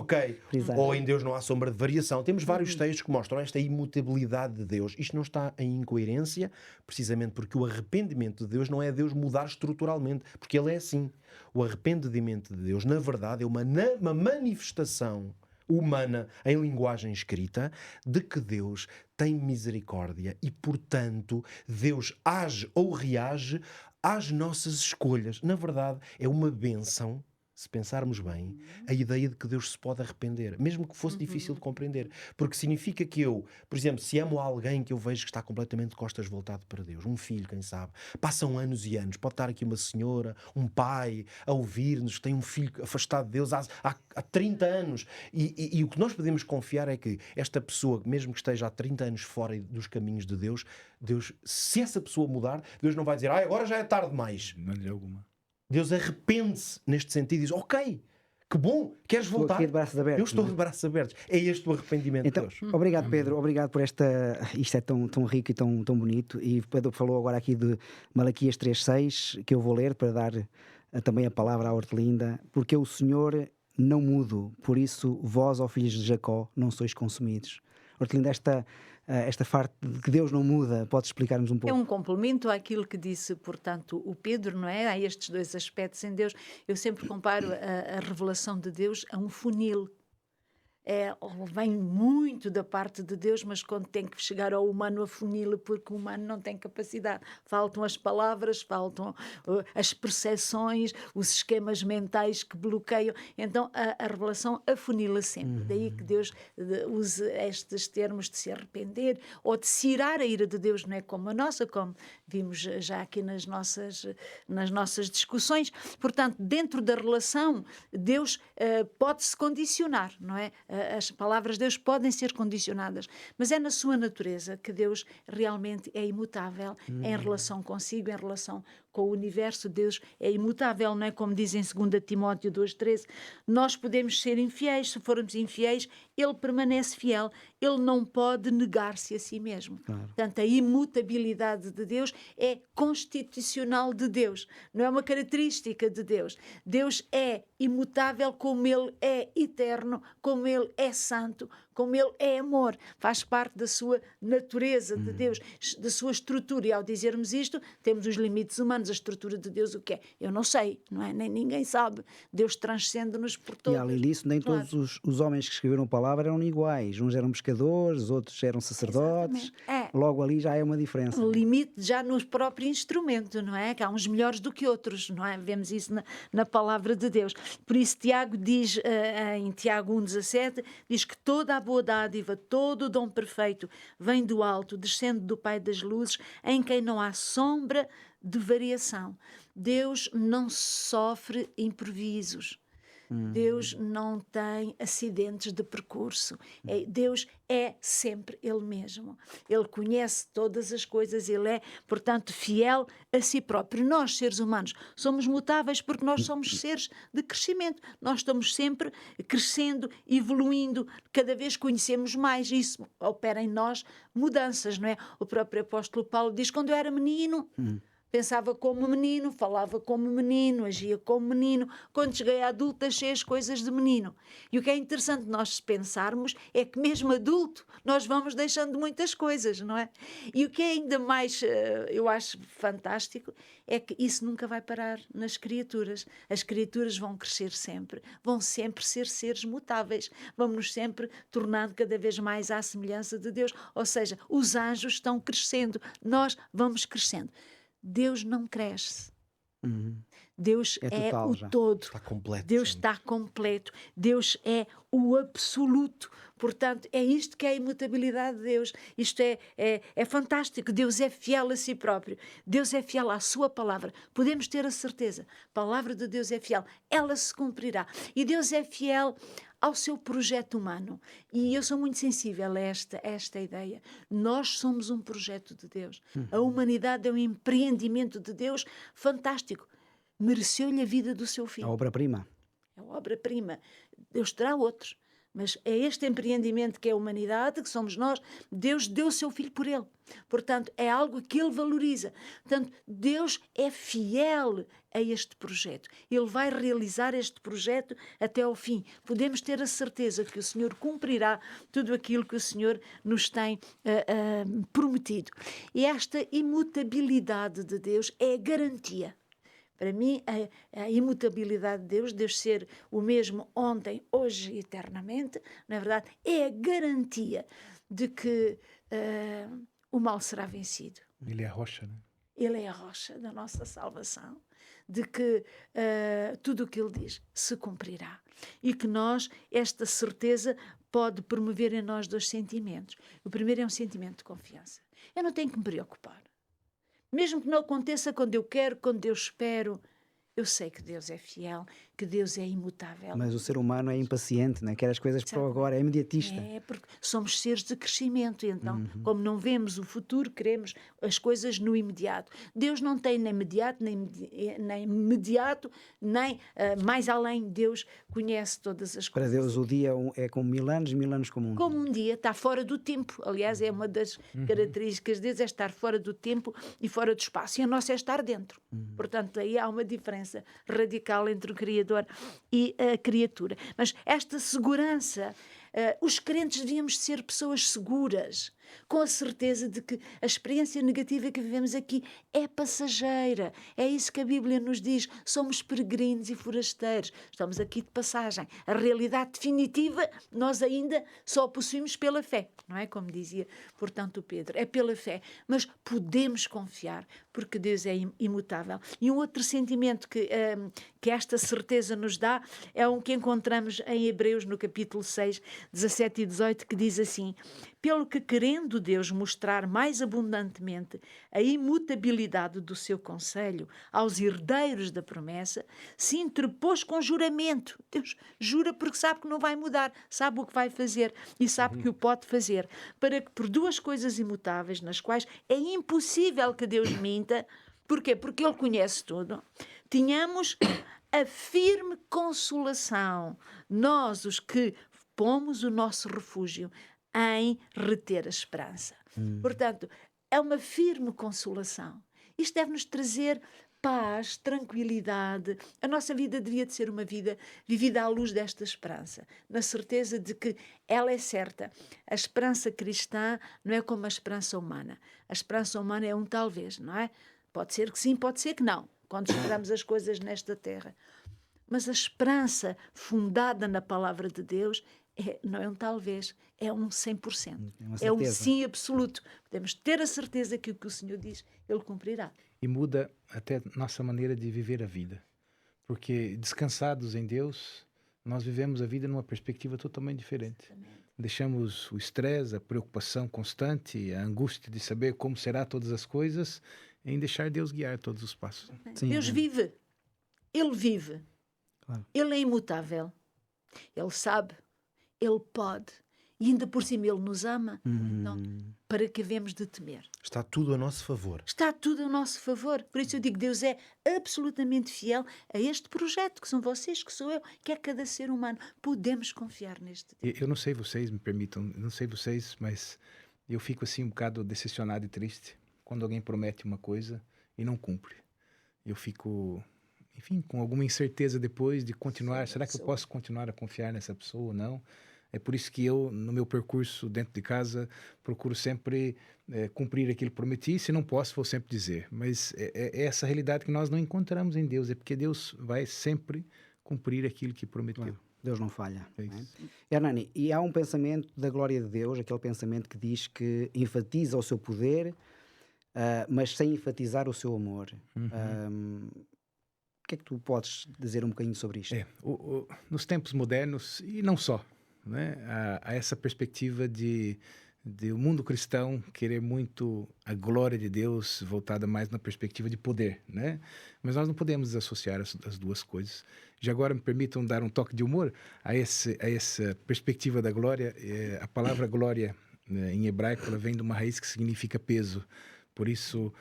[SPEAKER 1] frisar.
[SPEAKER 2] Ou em Deus não há sombra de variação. Temos vários textos que mostram esta imutabilidade de Deus. Isto não está em incoerência, precisamente porque o arrependimento de Deus não é Deus mudar estruturalmente, porque Ele é assim. O arrependimento de Deus, na verdade, é uma manifestação humana em linguagem escrita de que Deus tem misericórdia e, portanto, Deus age ou reage às nossas escolhas. Na verdade, é uma bênção, se pensarmos bem, a ideia de que Deus se pode arrepender, mesmo que fosse difícil de compreender. Porque significa que eu, por exemplo, se amo alguém que eu vejo que está completamente de costas voltado para Deus, um filho, quem sabe, passam anos e anos, pode estar aqui uma senhora, um pai, a ouvir-nos, tem um filho afastado de Deus há 30 anos. E o que nós podemos confiar é que esta pessoa, mesmo que esteja há 30 anos fora dos caminhos de Deus, se essa pessoa mudar, Deus não vai dizer, agora já é tarde demais.
[SPEAKER 4] De maneira alguma.
[SPEAKER 2] Deus arrepende-se neste sentido e diz, ok, que bom, queres voltar?
[SPEAKER 1] Estou aqui de braços abertos.
[SPEAKER 2] Eu estou de braços abertos. É este o arrependimento
[SPEAKER 1] então,
[SPEAKER 2] de Deus.
[SPEAKER 1] Obrigado, Pedro. Obrigado por isto é tão rico e tão bonito. E Pedro falou agora aqui de Malaquias 3:6, que eu vou ler para dar também a palavra à Hortelinda. Porque o Senhor não mudo, por isso vós, ó filhos de Jacó, não sois consumidos. Hortelinda, esta parte de que Deus não muda. Pode explicar-nos um
[SPEAKER 3] É
[SPEAKER 1] pouco?
[SPEAKER 3] um complemento àquilo que disse, portanto, o Pedro, não é? Há estes dois aspectos em Deus. Eu sempre comparo a revelação de Deus a um funil. Vem muito da parte de Deus, mas quando tem que chegar ao humano, afunila, porque o humano não tem capacidade. Faltam as palavras, faltam as percepções, os esquemas mentais que bloqueiam. Então a revelação afunila sempre. Daí que Deus usa estes termos de se arrepender ou de se irar a ira de Deus, não é como a nossa, como vimos já aqui nas nossas discussões. Portanto, dentro da relação, Deus pode-se condicionar, não é? As palavras de Deus podem ser condicionadas, mas é na sua natureza que Deus realmente é imutável em relação consigo, em relação com o universo. Deus é imutável, não é? Como diz em 2 Timóteo 2,13, nós podemos ser infiéis, se formos infiéis, Ele permanece fiel, Ele não pode negar-se a si mesmo.
[SPEAKER 1] Claro.
[SPEAKER 3] Portanto, a imutabilidade de Deus é constitucional de Deus, não é uma característica de Deus. Deus é imutável como Ele é eterno, como Ele é santo, como Ele é amor. Faz parte da sua natureza de Deus, da sua estrutura. E ao dizermos isto, temos os limites humanos. A estrutura de Deus o que é? Eu não sei, não é? Nem ninguém sabe. Deus transcende-nos por todos.
[SPEAKER 1] E além disso, nem
[SPEAKER 3] Claro.
[SPEAKER 1] todos os homens que escreveram a palavra eram iguais. Uns eram pescadores, outros eram sacerdotes.
[SPEAKER 3] Exatamente.
[SPEAKER 1] Logo ali já é uma diferença.
[SPEAKER 3] Um limite já no próprio instrumento, não é? Que há uns melhores do que outros, não é? Vemos isso na palavra de Deus. Por isso Tiago diz, em Tiago 1,17, diz que toda a boa dádiva, todo o dom perfeito vem do alto, descendo do Pai das luzes, em quem não há sombra de variação. Deus não sofre improvisos. Deus não tem acidentes de percurso. Deus é sempre Ele mesmo. Ele conhece todas as coisas, Ele é, portanto, fiel a si próprio. Nós, seres humanos, somos mutáveis porque nós somos seres de crescimento. Nós estamos sempre crescendo, evoluindo, cada vez conhecemos mais. Isso opera em nós mudanças, não é? O próprio apóstolo Paulo diz, quando eu era menino... Pensava como menino, falava como menino, agia como menino. Quando cheguei a adulto, achei as coisas de menino. E o que é interessante nós pensarmos é que mesmo adulto nós vamos deixando muitas coisas, não é? E o que é ainda mais, eu acho fantástico, é que isso nunca vai parar nas criaturas. As criaturas vão crescer sempre, vão sempre ser seres mutáveis, vamos-nos sempre tornando cada vez mais à semelhança de Deus. Ou seja, os anjos estão crescendo, nós vamos crescendo. Deus não cresce. Deus é
[SPEAKER 1] total
[SPEAKER 3] o
[SPEAKER 1] já.
[SPEAKER 3] todo.
[SPEAKER 2] Está completo.
[SPEAKER 3] Deus
[SPEAKER 2] sempre.
[SPEAKER 3] está completo. Deus é o absoluto. Portanto, é isto que é a imutabilidade de Deus. Isto é fantástico. Deus é fiel a si próprio. Deus é fiel à sua palavra. Podemos ter a certeza. A palavra de Deus é fiel. Ela se cumprirá. E Deus é fiel ao seu projeto humano. E eu sou muito sensível a esta ideia. Nós somos um projeto de Deus. A humanidade é um empreendimento de Deus fantástico. Mereceu-lhe a vida do seu
[SPEAKER 1] A
[SPEAKER 3] filho.
[SPEAKER 1] obra-prima.
[SPEAKER 3] É a obra-prima. Deus terá outros. Mas é este empreendimento que é a humanidade, que somos nós. Deus deu o seu filho por ele. Portanto, é algo que ele valoriza. Portanto, Deus é fiel a este projeto. Ele vai realizar este projeto até ao fim. Podemos ter a certeza que o Senhor cumprirá tudo aquilo que o Senhor nos tem prometido. E esta imutabilidade de Deus é a garantia. Para mim, a imutabilidade de Deus, Deus ser o mesmo ontem, hoje e eternamente, na verdade, é a garantia de que o mal será vencido.
[SPEAKER 4] Ele é a rocha, né?
[SPEAKER 3] Ele é a rocha da nossa salvação, de que tudo o que Ele diz se cumprirá. E que nós, esta certeza, pode promover em nós dois sentimentos. O primeiro é um sentimento de confiança. Eu não tenho que me preocupar. Mesmo que não aconteça quando eu quero, quando eu espero, eu sei que Deus é fiel, que Deus é imutável.
[SPEAKER 1] Mas o ser humano é impaciente, né? Quer as coisas para o agora, é imediatista.
[SPEAKER 3] É, porque somos seres de crescimento, e então, como não vemos o futuro, queremos as coisas no imediato. Deus não tem nem imediato, nem imediato, nem mais além. Deus conhece todas as
[SPEAKER 1] Para
[SPEAKER 3] coisas.
[SPEAKER 1] Deus o dia é como 1000 anos como um
[SPEAKER 3] Como
[SPEAKER 1] dia.
[SPEAKER 3] um dia, está fora do tempo. Aliás, é uma das características de Deus, é estar fora do tempo e fora do espaço. E a nossa é estar dentro. Portanto, aí há uma diferença radical entre o Criador e a criatura. Mas esta segurança, os crentes devíamos ser pessoas seguras. com a certeza de que a experiência negativa que vivemos aqui é passageira. É isso que a Bíblia nos diz. Somos peregrinos e forasteiros. Estamos aqui de passagem. A realidade definitiva nós ainda só possuímos pela fé. Não é? Como dizia, portanto, o Pedro. É pela fé. Mas podemos confiar, porque Deus é imutável. E um outro sentimento que esta certeza nos dá é um que encontramos em Hebreus, no capítulo 6, 17 e 18, que diz assim: pelo que, querendo Deus mostrar mais abundantemente a imutabilidade do seu conselho aos herdeiros da promessa, se interpôs com juramento. Deus jura porque sabe que não vai mudar, sabe o que vai fazer e sabe que o pode fazer, para que por duas coisas imutáveis, nas quais é impossível que Deus minta. Porquê? Porque Ele conhece tudo. Tínhamos a firme consolação, nós os que pomos o nosso refúgio em reter a esperança. Portanto, é uma firme consolação. Isto deve-nos trazer paz, tranquilidade. A nossa vida devia de ser uma vida vivida à luz desta esperança, na certeza de que ela é certa. A esperança cristã não é como a esperança humana. A esperança humana é um talvez, não é? Pode ser que sim, pode ser que não, quando esperamos as coisas nesta terra. Mas a esperança fundada na palavra de Deus não é um talvez, é um 100%. É um sim absoluto. Podemos ter a certeza que o que o Senhor diz, Ele cumprirá.
[SPEAKER 4] E muda até nossa maneira de viver a vida. Porque descansados em Deus, nós vivemos a vida numa perspectiva totalmente diferente. Deixamos o estresse, a preocupação constante, a angústia de saber como será todas as coisas, em deixar Deus guiar todos os passos.
[SPEAKER 3] Sim, Deus vive. Ele vive. Claro. Ele é imutável. Ele sabe. Ele pode. E ainda por cima Ele nos ama. Então, para que havemos de temer?
[SPEAKER 2] Está tudo a nosso favor.
[SPEAKER 3] Está tudo a nosso favor. Por isso eu digo, Deus é absolutamente fiel a este projeto, que são vocês, que sou eu, que é cada ser humano. Podemos confiar neste Deus.
[SPEAKER 4] Eu não sei vocês, me permitam, eu não sei vocês, mas eu fico assim um bocado decepcionado e triste quando alguém promete uma coisa e não cumpre. Eu fico, enfim, com alguma incerteza depois de continuar. Será que eu posso continuar a confiar nessa pessoa ou não? É por isso que eu, no meu percurso dentro de casa, procuro sempre cumprir aquilo que prometi. Se não posso, vou sempre dizer. Mas é essa realidade que nós não encontramos em Deus. É porque Deus vai sempre cumprir aquilo que prometeu.
[SPEAKER 1] Claro. Deus não falha.
[SPEAKER 4] É
[SPEAKER 1] não é? Hernani, e há um pensamento da glória de Deus, aquele pensamento que diz que enfatiza o seu poder, mas sem enfatizar o seu amor. O que é que tu podes dizer um bocadinho sobre isto?
[SPEAKER 4] Nos tempos modernos, e não só, né? Há essa perspectiva de o mundo cristão querer muito a glória de Deus voltada mais na perspectiva de poder, né? Mas nós não podemos associar as duas coisas. Já agora me permitam dar um toque de humor a essa perspectiva da glória. A palavra glória, né, em hebraico, ela vem de uma raiz que significa peso. Por isso,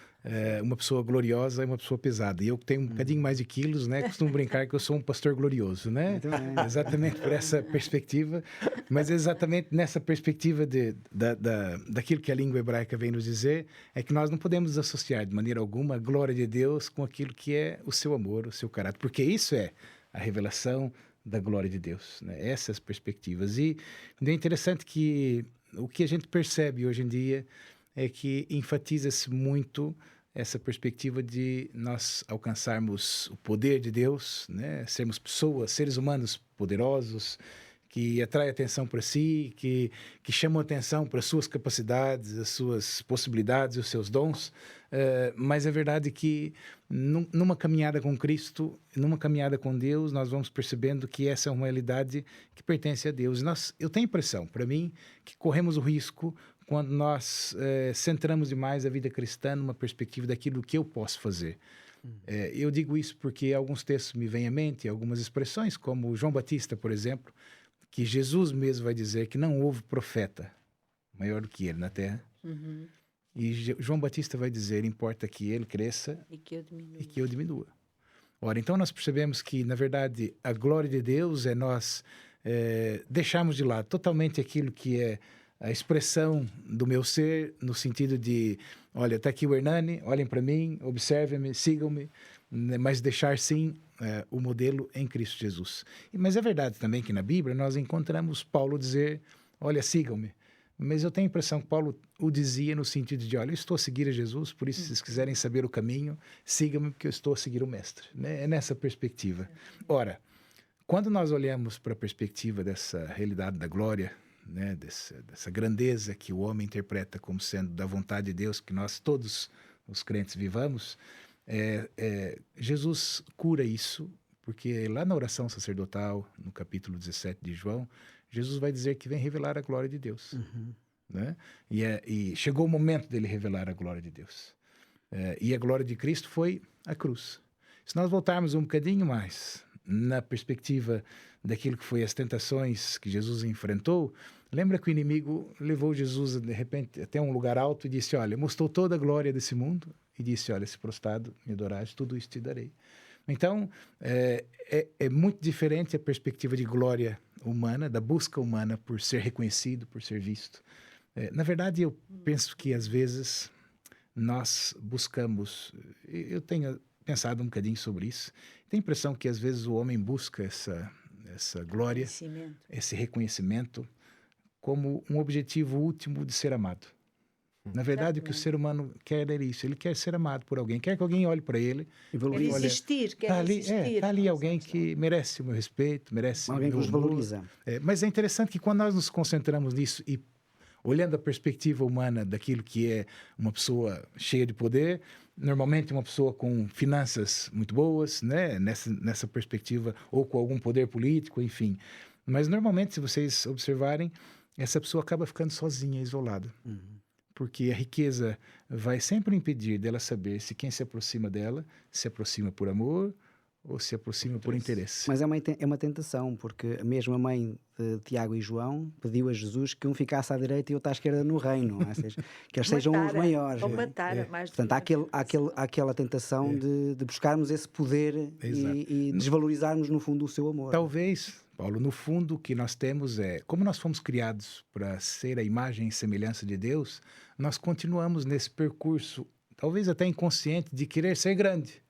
[SPEAKER 4] uma pessoa gloriosa é uma pessoa pesada. E eu que tenho um bocadinho mais de quilos, né? Costumo brincar que eu sou um pastor glorioso, né? Exatamente por essa perspectiva. Mas exatamente nessa perspectiva daquilo que a língua hebraica vem nos dizer, é que nós não podemos associar de maneira alguma a glória de Deus com aquilo que é o seu amor, o seu caráter. Porque isso é a revelação da glória de Deus, né? Essas perspectivas. E é interessante que o que a gente percebe hoje em dia é que enfatiza-se muito essa perspectiva de nós alcançarmos o poder de Deus, né? Sermos pessoas, seres humanos poderosos, que atraem atenção para si, que chamam atenção para as suas capacidades, as suas possibilidades, os seus dons. Mas é verdade que numa caminhada com Cristo, numa caminhada com Deus, nós vamos percebendo que essa é uma realidade que pertence a Deus. Eu tenho a impressão, para mim, que corremos o risco quando nós centramos demais a vida cristã numa perspectiva daquilo que eu posso fazer. Eu digo isso porque alguns textos me vêm à mente, algumas expressões, como João Batista, por exemplo, que Jesus mesmo vai dizer que não houve profeta maior do que ele na terra. E João Batista vai dizer, importa que ele cresça e que eu diminua. Ora, então nós percebemos que, na verdade, a glória de Deus é nós deixarmos de lado totalmente aquilo que é a expressão do meu ser, no sentido de, olha, está aqui o Hernani, olhem para mim, observem-me, sigam-me, mas deixar sim o modelo em Cristo Jesus. Mas é verdade também que na Bíblia nós encontramos Paulo dizer, olha, sigam-me, Mas eu tenho a impressão que Paulo o dizia no sentido de, olha, eu estou a seguir a Jesus, por isso, se vocês quiserem saber o caminho, sigam-me, porque eu estou a seguir o Mestre. Né? É nessa perspectiva. Ora, quando nós olhamos para a perspectiva dessa realidade da glória, né, dessa grandeza que o homem interpreta como sendo da vontade de Deus, que nós todos, os crentes, vivamos, Jesus cura isso, porque lá na oração sacerdotal, no capítulo 17 de João, Jesus vai dizer que vem revelar a glória de Deus. Né? E chegou o momento dele revelar a glória de Deus. E a glória de Cristo foi a cruz. Se nós voltarmos um bocadinho mais na perspectiva daquilo que foi as tentações que Jesus enfrentou, lembra que o inimigo levou Jesus, de repente, até um lugar alto e disse, olha, mostrou toda a glória desse mundo e disse, olha, se prostrado me adorares, tudo isso te darei. Então, é muito diferente a perspectiva de glória humana, da busca humana por ser reconhecido, por ser visto. Na verdade, eu penso que, às vezes, nós buscamos... Eu tenho pensado um bocadinho sobre isso. Tenho a impressão que, às vezes, o homem busca essa glória, esse reconhecimento, como um objetivo último de ser amado. Na verdade, o que o ser humano quer é isso. Ele quer ser amado por alguém. Quer que alguém olhe para ele.
[SPEAKER 3] Quer existir.
[SPEAKER 4] Está ali alguém que merece o meu respeito, merece
[SPEAKER 1] alguém
[SPEAKER 4] o meu
[SPEAKER 1] que nos valoriza.
[SPEAKER 4] Mas é interessante que quando nós nos concentramos nisso e olhando a perspectiva humana daquilo que é uma pessoa cheia de poder, normalmente uma pessoa com finanças muito boas, né? Nessa perspectiva, ou com algum poder político, enfim. Mas normalmente, se vocês observarem, essa pessoa acaba ficando sozinha, isolada. Porque a riqueza vai sempre impedir dela saber se quem se aproxima dela se aproxima por amor ou se aproxima por interesse.
[SPEAKER 1] Mas é uma tentação, porque mesmo a mãe de Tiago e João pediu a Jesus que um ficasse à direita e outro à esquerda no reino, ou seja, que eles sejam os maiores.
[SPEAKER 3] Ou matar mais.
[SPEAKER 1] Portanto, há aquela tentação de buscarmos esse poder e desvalorizarmos, no fundo, o seu amor.
[SPEAKER 4] Talvez, Paulo, no fundo, o que nós temos como nós fomos criados para ser a imagem e semelhança de Deus, nós continuamos nesse percurso, talvez até inconsciente, de querer ser grande.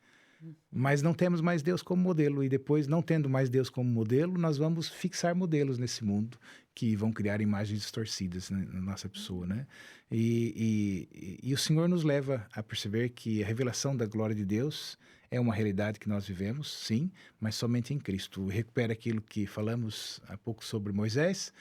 [SPEAKER 4] Mas não temos mais Deus como modelo. E depois, não tendo mais Deus como modelo, nós vamos fixar modelos nesse mundo que vão criar imagens distorcidas na nossa pessoa, né? E o Senhor nos leva a perceber que a revelação da glória de Deus é uma realidade que nós vivemos, sim, mas somente em Cristo. Recupera aquilo que falamos há pouco sobre Moisés.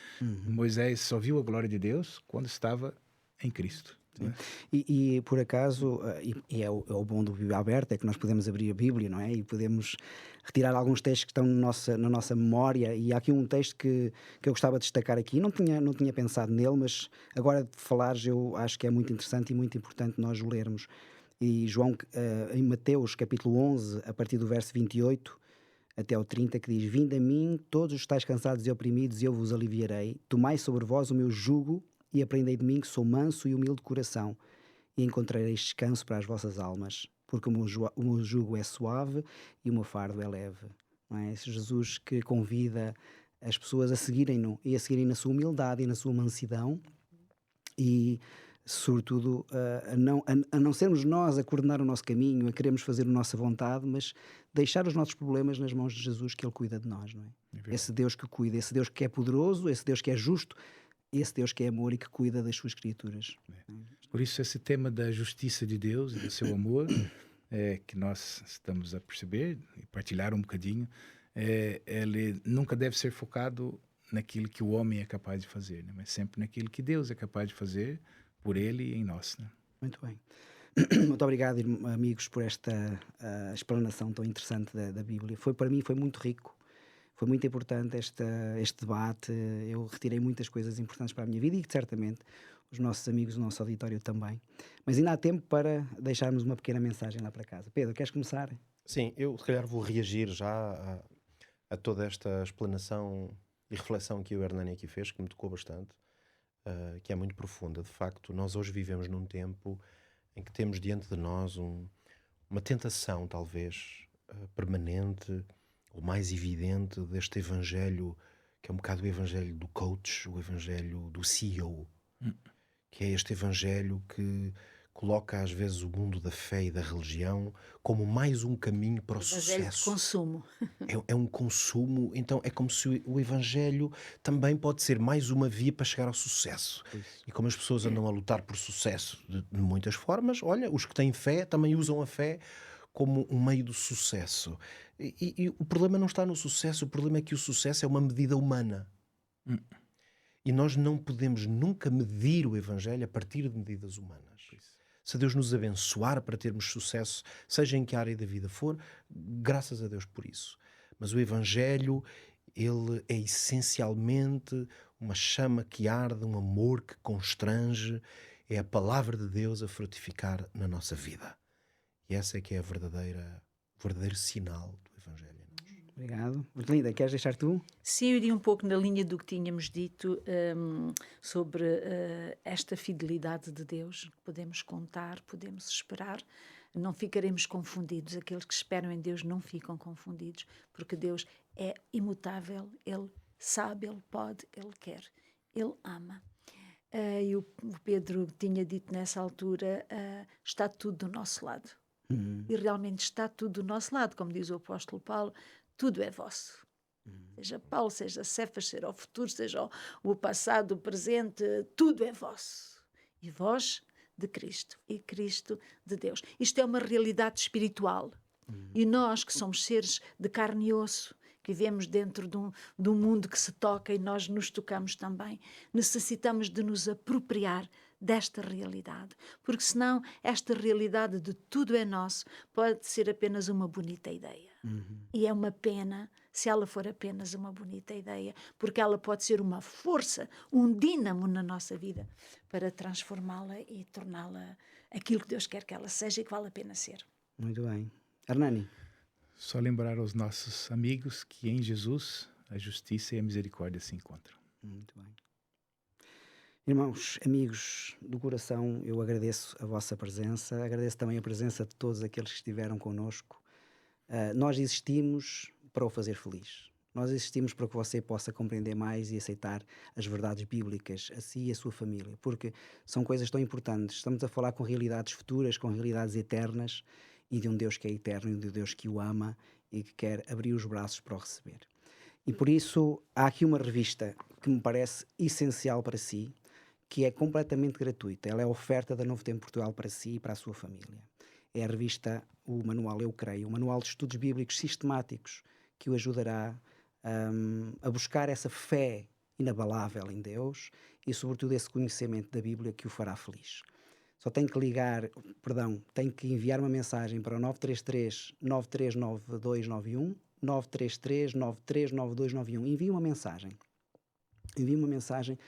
[SPEAKER 4] Moisés só viu a glória de Deus quando estava em Cristo. Né?
[SPEAKER 1] E por acaso, é o bom do Bíblia Aberta, é que nós podemos abrir a Bíblia, não é? E podemos retirar alguns textos que estão na nossa memória. E há aqui um texto que eu gostava de destacar aqui. Não tinha pensado nele, mas agora de falares, eu acho que é muito interessante e muito importante nós o lermos. E João, em Mateus capítulo 11, a partir do verso 28 até ao 30, que diz: Vinde a mim, todos os que estáis cansados e oprimidos, e eu vos aliviarei. Tomai sobre vós o meu jugo e aprendei de mim, que sou manso e humilde de coração, e encontrareis descanso para as vossas almas, porque o meu jugo é suave e o meu fardo é leve. Não é? Esse Jesus que convida as pessoas a seguirem-no e a seguirem na sua humildade e na sua mansidão, e sobretudo a não sermos nós a coordenar o nosso caminho, a queremos fazer a nossa vontade, mas deixar os nossos problemas nas mãos de Jesus, que Ele cuida de nós. Não é? Esse Deus que cuida, esse Deus que é poderoso, esse Deus que é justo, esse Deus que é amor e que cuida das suas criaturas.
[SPEAKER 4] Por isso, esse tema da justiça de Deus e do seu amor, que nós estamos a perceber e partilhar um bocadinho, ele nunca deve ser focado naquilo que o homem é capaz de fazer, né? Mas sempre naquilo que Deus é capaz de fazer por ele e em nós. Né?
[SPEAKER 1] Muito bem. Muito obrigado, amigos, por esta explanação tão interessante da Bíblia. Para mim foi muito rico. Foi muito importante este debate. Eu retirei muitas coisas importantes para a minha vida e certamente os nossos amigos, o nosso auditório também. Mas ainda há tempo para deixarmos uma pequena mensagem lá para casa. Pedro, queres começar?
[SPEAKER 2] Sim, eu se calhar vou reagir já a toda esta explanação e reflexão que o Hernani aqui fez, que me tocou bastante, que é muito profunda. De facto, nós hoje vivemos num tempo em que temos diante de nós uma tentação, talvez, permanente, o mais evidente deste evangelho, que é um bocado o evangelho do coach, o evangelho do CEO, que é este evangelho que coloca às vezes o mundo da fé e da religião como mais um caminho para o
[SPEAKER 3] Evangelho de
[SPEAKER 2] sucesso.
[SPEAKER 3] consumo.
[SPEAKER 2] É um consumo, então é como se o Evangelho também pode ser mais uma via para chegar ao sucesso. E como as pessoas andam a lutar por sucesso de muitas formas, olha, os que têm fé também usam a fé como um meio do sucesso. E o problema não está no sucesso, o problema é que o sucesso é uma medida humana. E nós não podemos nunca medir o Evangelho a partir de medidas humanas. Se Deus nos abençoar para termos sucesso, seja em que área da vida for, graças a Deus por isso. Mas o Evangelho, ele é essencialmente uma chama que arde, um amor que constrange, é a palavra de Deus a frutificar na nossa vida. E essa é que é o verdadeiro sinal do Evangelho.
[SPEAKER 1] Obrigado. Berlinda, queres deixar tu?
[SPEAKER 3] Sim, eu iria um pouco na linha do que tínhamos dito sobre esta fidelidade de Deus. Podemos contar, podemos esperar, não ficaremos confundidos. Aqueles que esperam em Deus não ficam confundidos, porque Deus é imutável, Ele sabe, Ele pode, Ele quer, Ele ama. E o Pedro tinha dito nessa altura, está tudo do nosso lado. E realmente está tudo do nosso lado, como diz o apóstolo Paulo, tudo é vosso. Seja Paulo, seja Cefas, seja o futuro, seja o passado, o presente, tudo é vosso. E vós de Cristo, e Cristo de Deus. Isto é uma realidade espiritual. E nós, que somos seres de carne e osso, que vivemos dentro de um mundo que se toca e nós nos tocamos também, necessitamos de nos apropriar desta realidade, porque senão esta realidade de tudo é nosso pode ser apenas uma bonita ideia. E é uma pena se ela for apenas uma bonita ideia, porque ela pode ser uma força, um dínamo na nossa vida para transformá-la e torná-la aquilo que Deus quer que ela seja e que vale a pena ser.
[SPEAKER 1] Muito bem. Hernani?
[SPEAKER 4] Só lembrar aos nossos amigos que em Jesus a justiça e a misericórdia se encontram.
[SPEAKER 1] Muito bem. Irmãos, amigos do coração, eu agradeço a vossa presença, agradeço também a presença de todos aqueles que estiveram connosco. Nós existimos para o fazer feliz. Nós existimos para que você possa compreender mais e aceitar as verdades bíblicas, a si e a sua família, porque são coisas tão importantes. Estamos a falar com realidades futuras, com realidades eternas, e de um Deus que é eterno, e de um Deus que o ama e que quer abrir os braços para o receber. E por isso há aqui uma revista que me parece essencial para si, que é completamente gratuita. Ela é a oferta da Novo Tempo Portugal para si e para a sua família. É a revista, o manual Eu Creio, um manual de estudos bíblicos sistemáticos que o ajudará a buscar essa fé inabalável em Deus e, sobretudo, esse conhecimento da Bíblia que o fará feliz. Só tem que tem que enviar uma mensagem para o 933-939291, 933-939291. Envie uma mensagem. Envie uma mensagem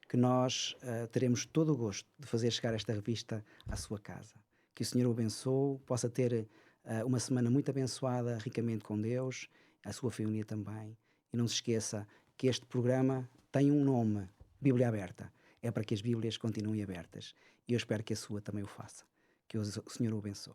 [SPEAKER 1] que nós teremos todo o gosto de fazer chegar esta revista à sua casa. Que o Senhor o abençoe, possa ter uma semana muito abençoada, ricamente com Deus, a sua família também. E não se esqueça que este programa tem um nome, Bíblia Aberta. É para que as Bíblias continuem abertas. E eu espero que a sua também o faça. Que o Senhor o abençoe.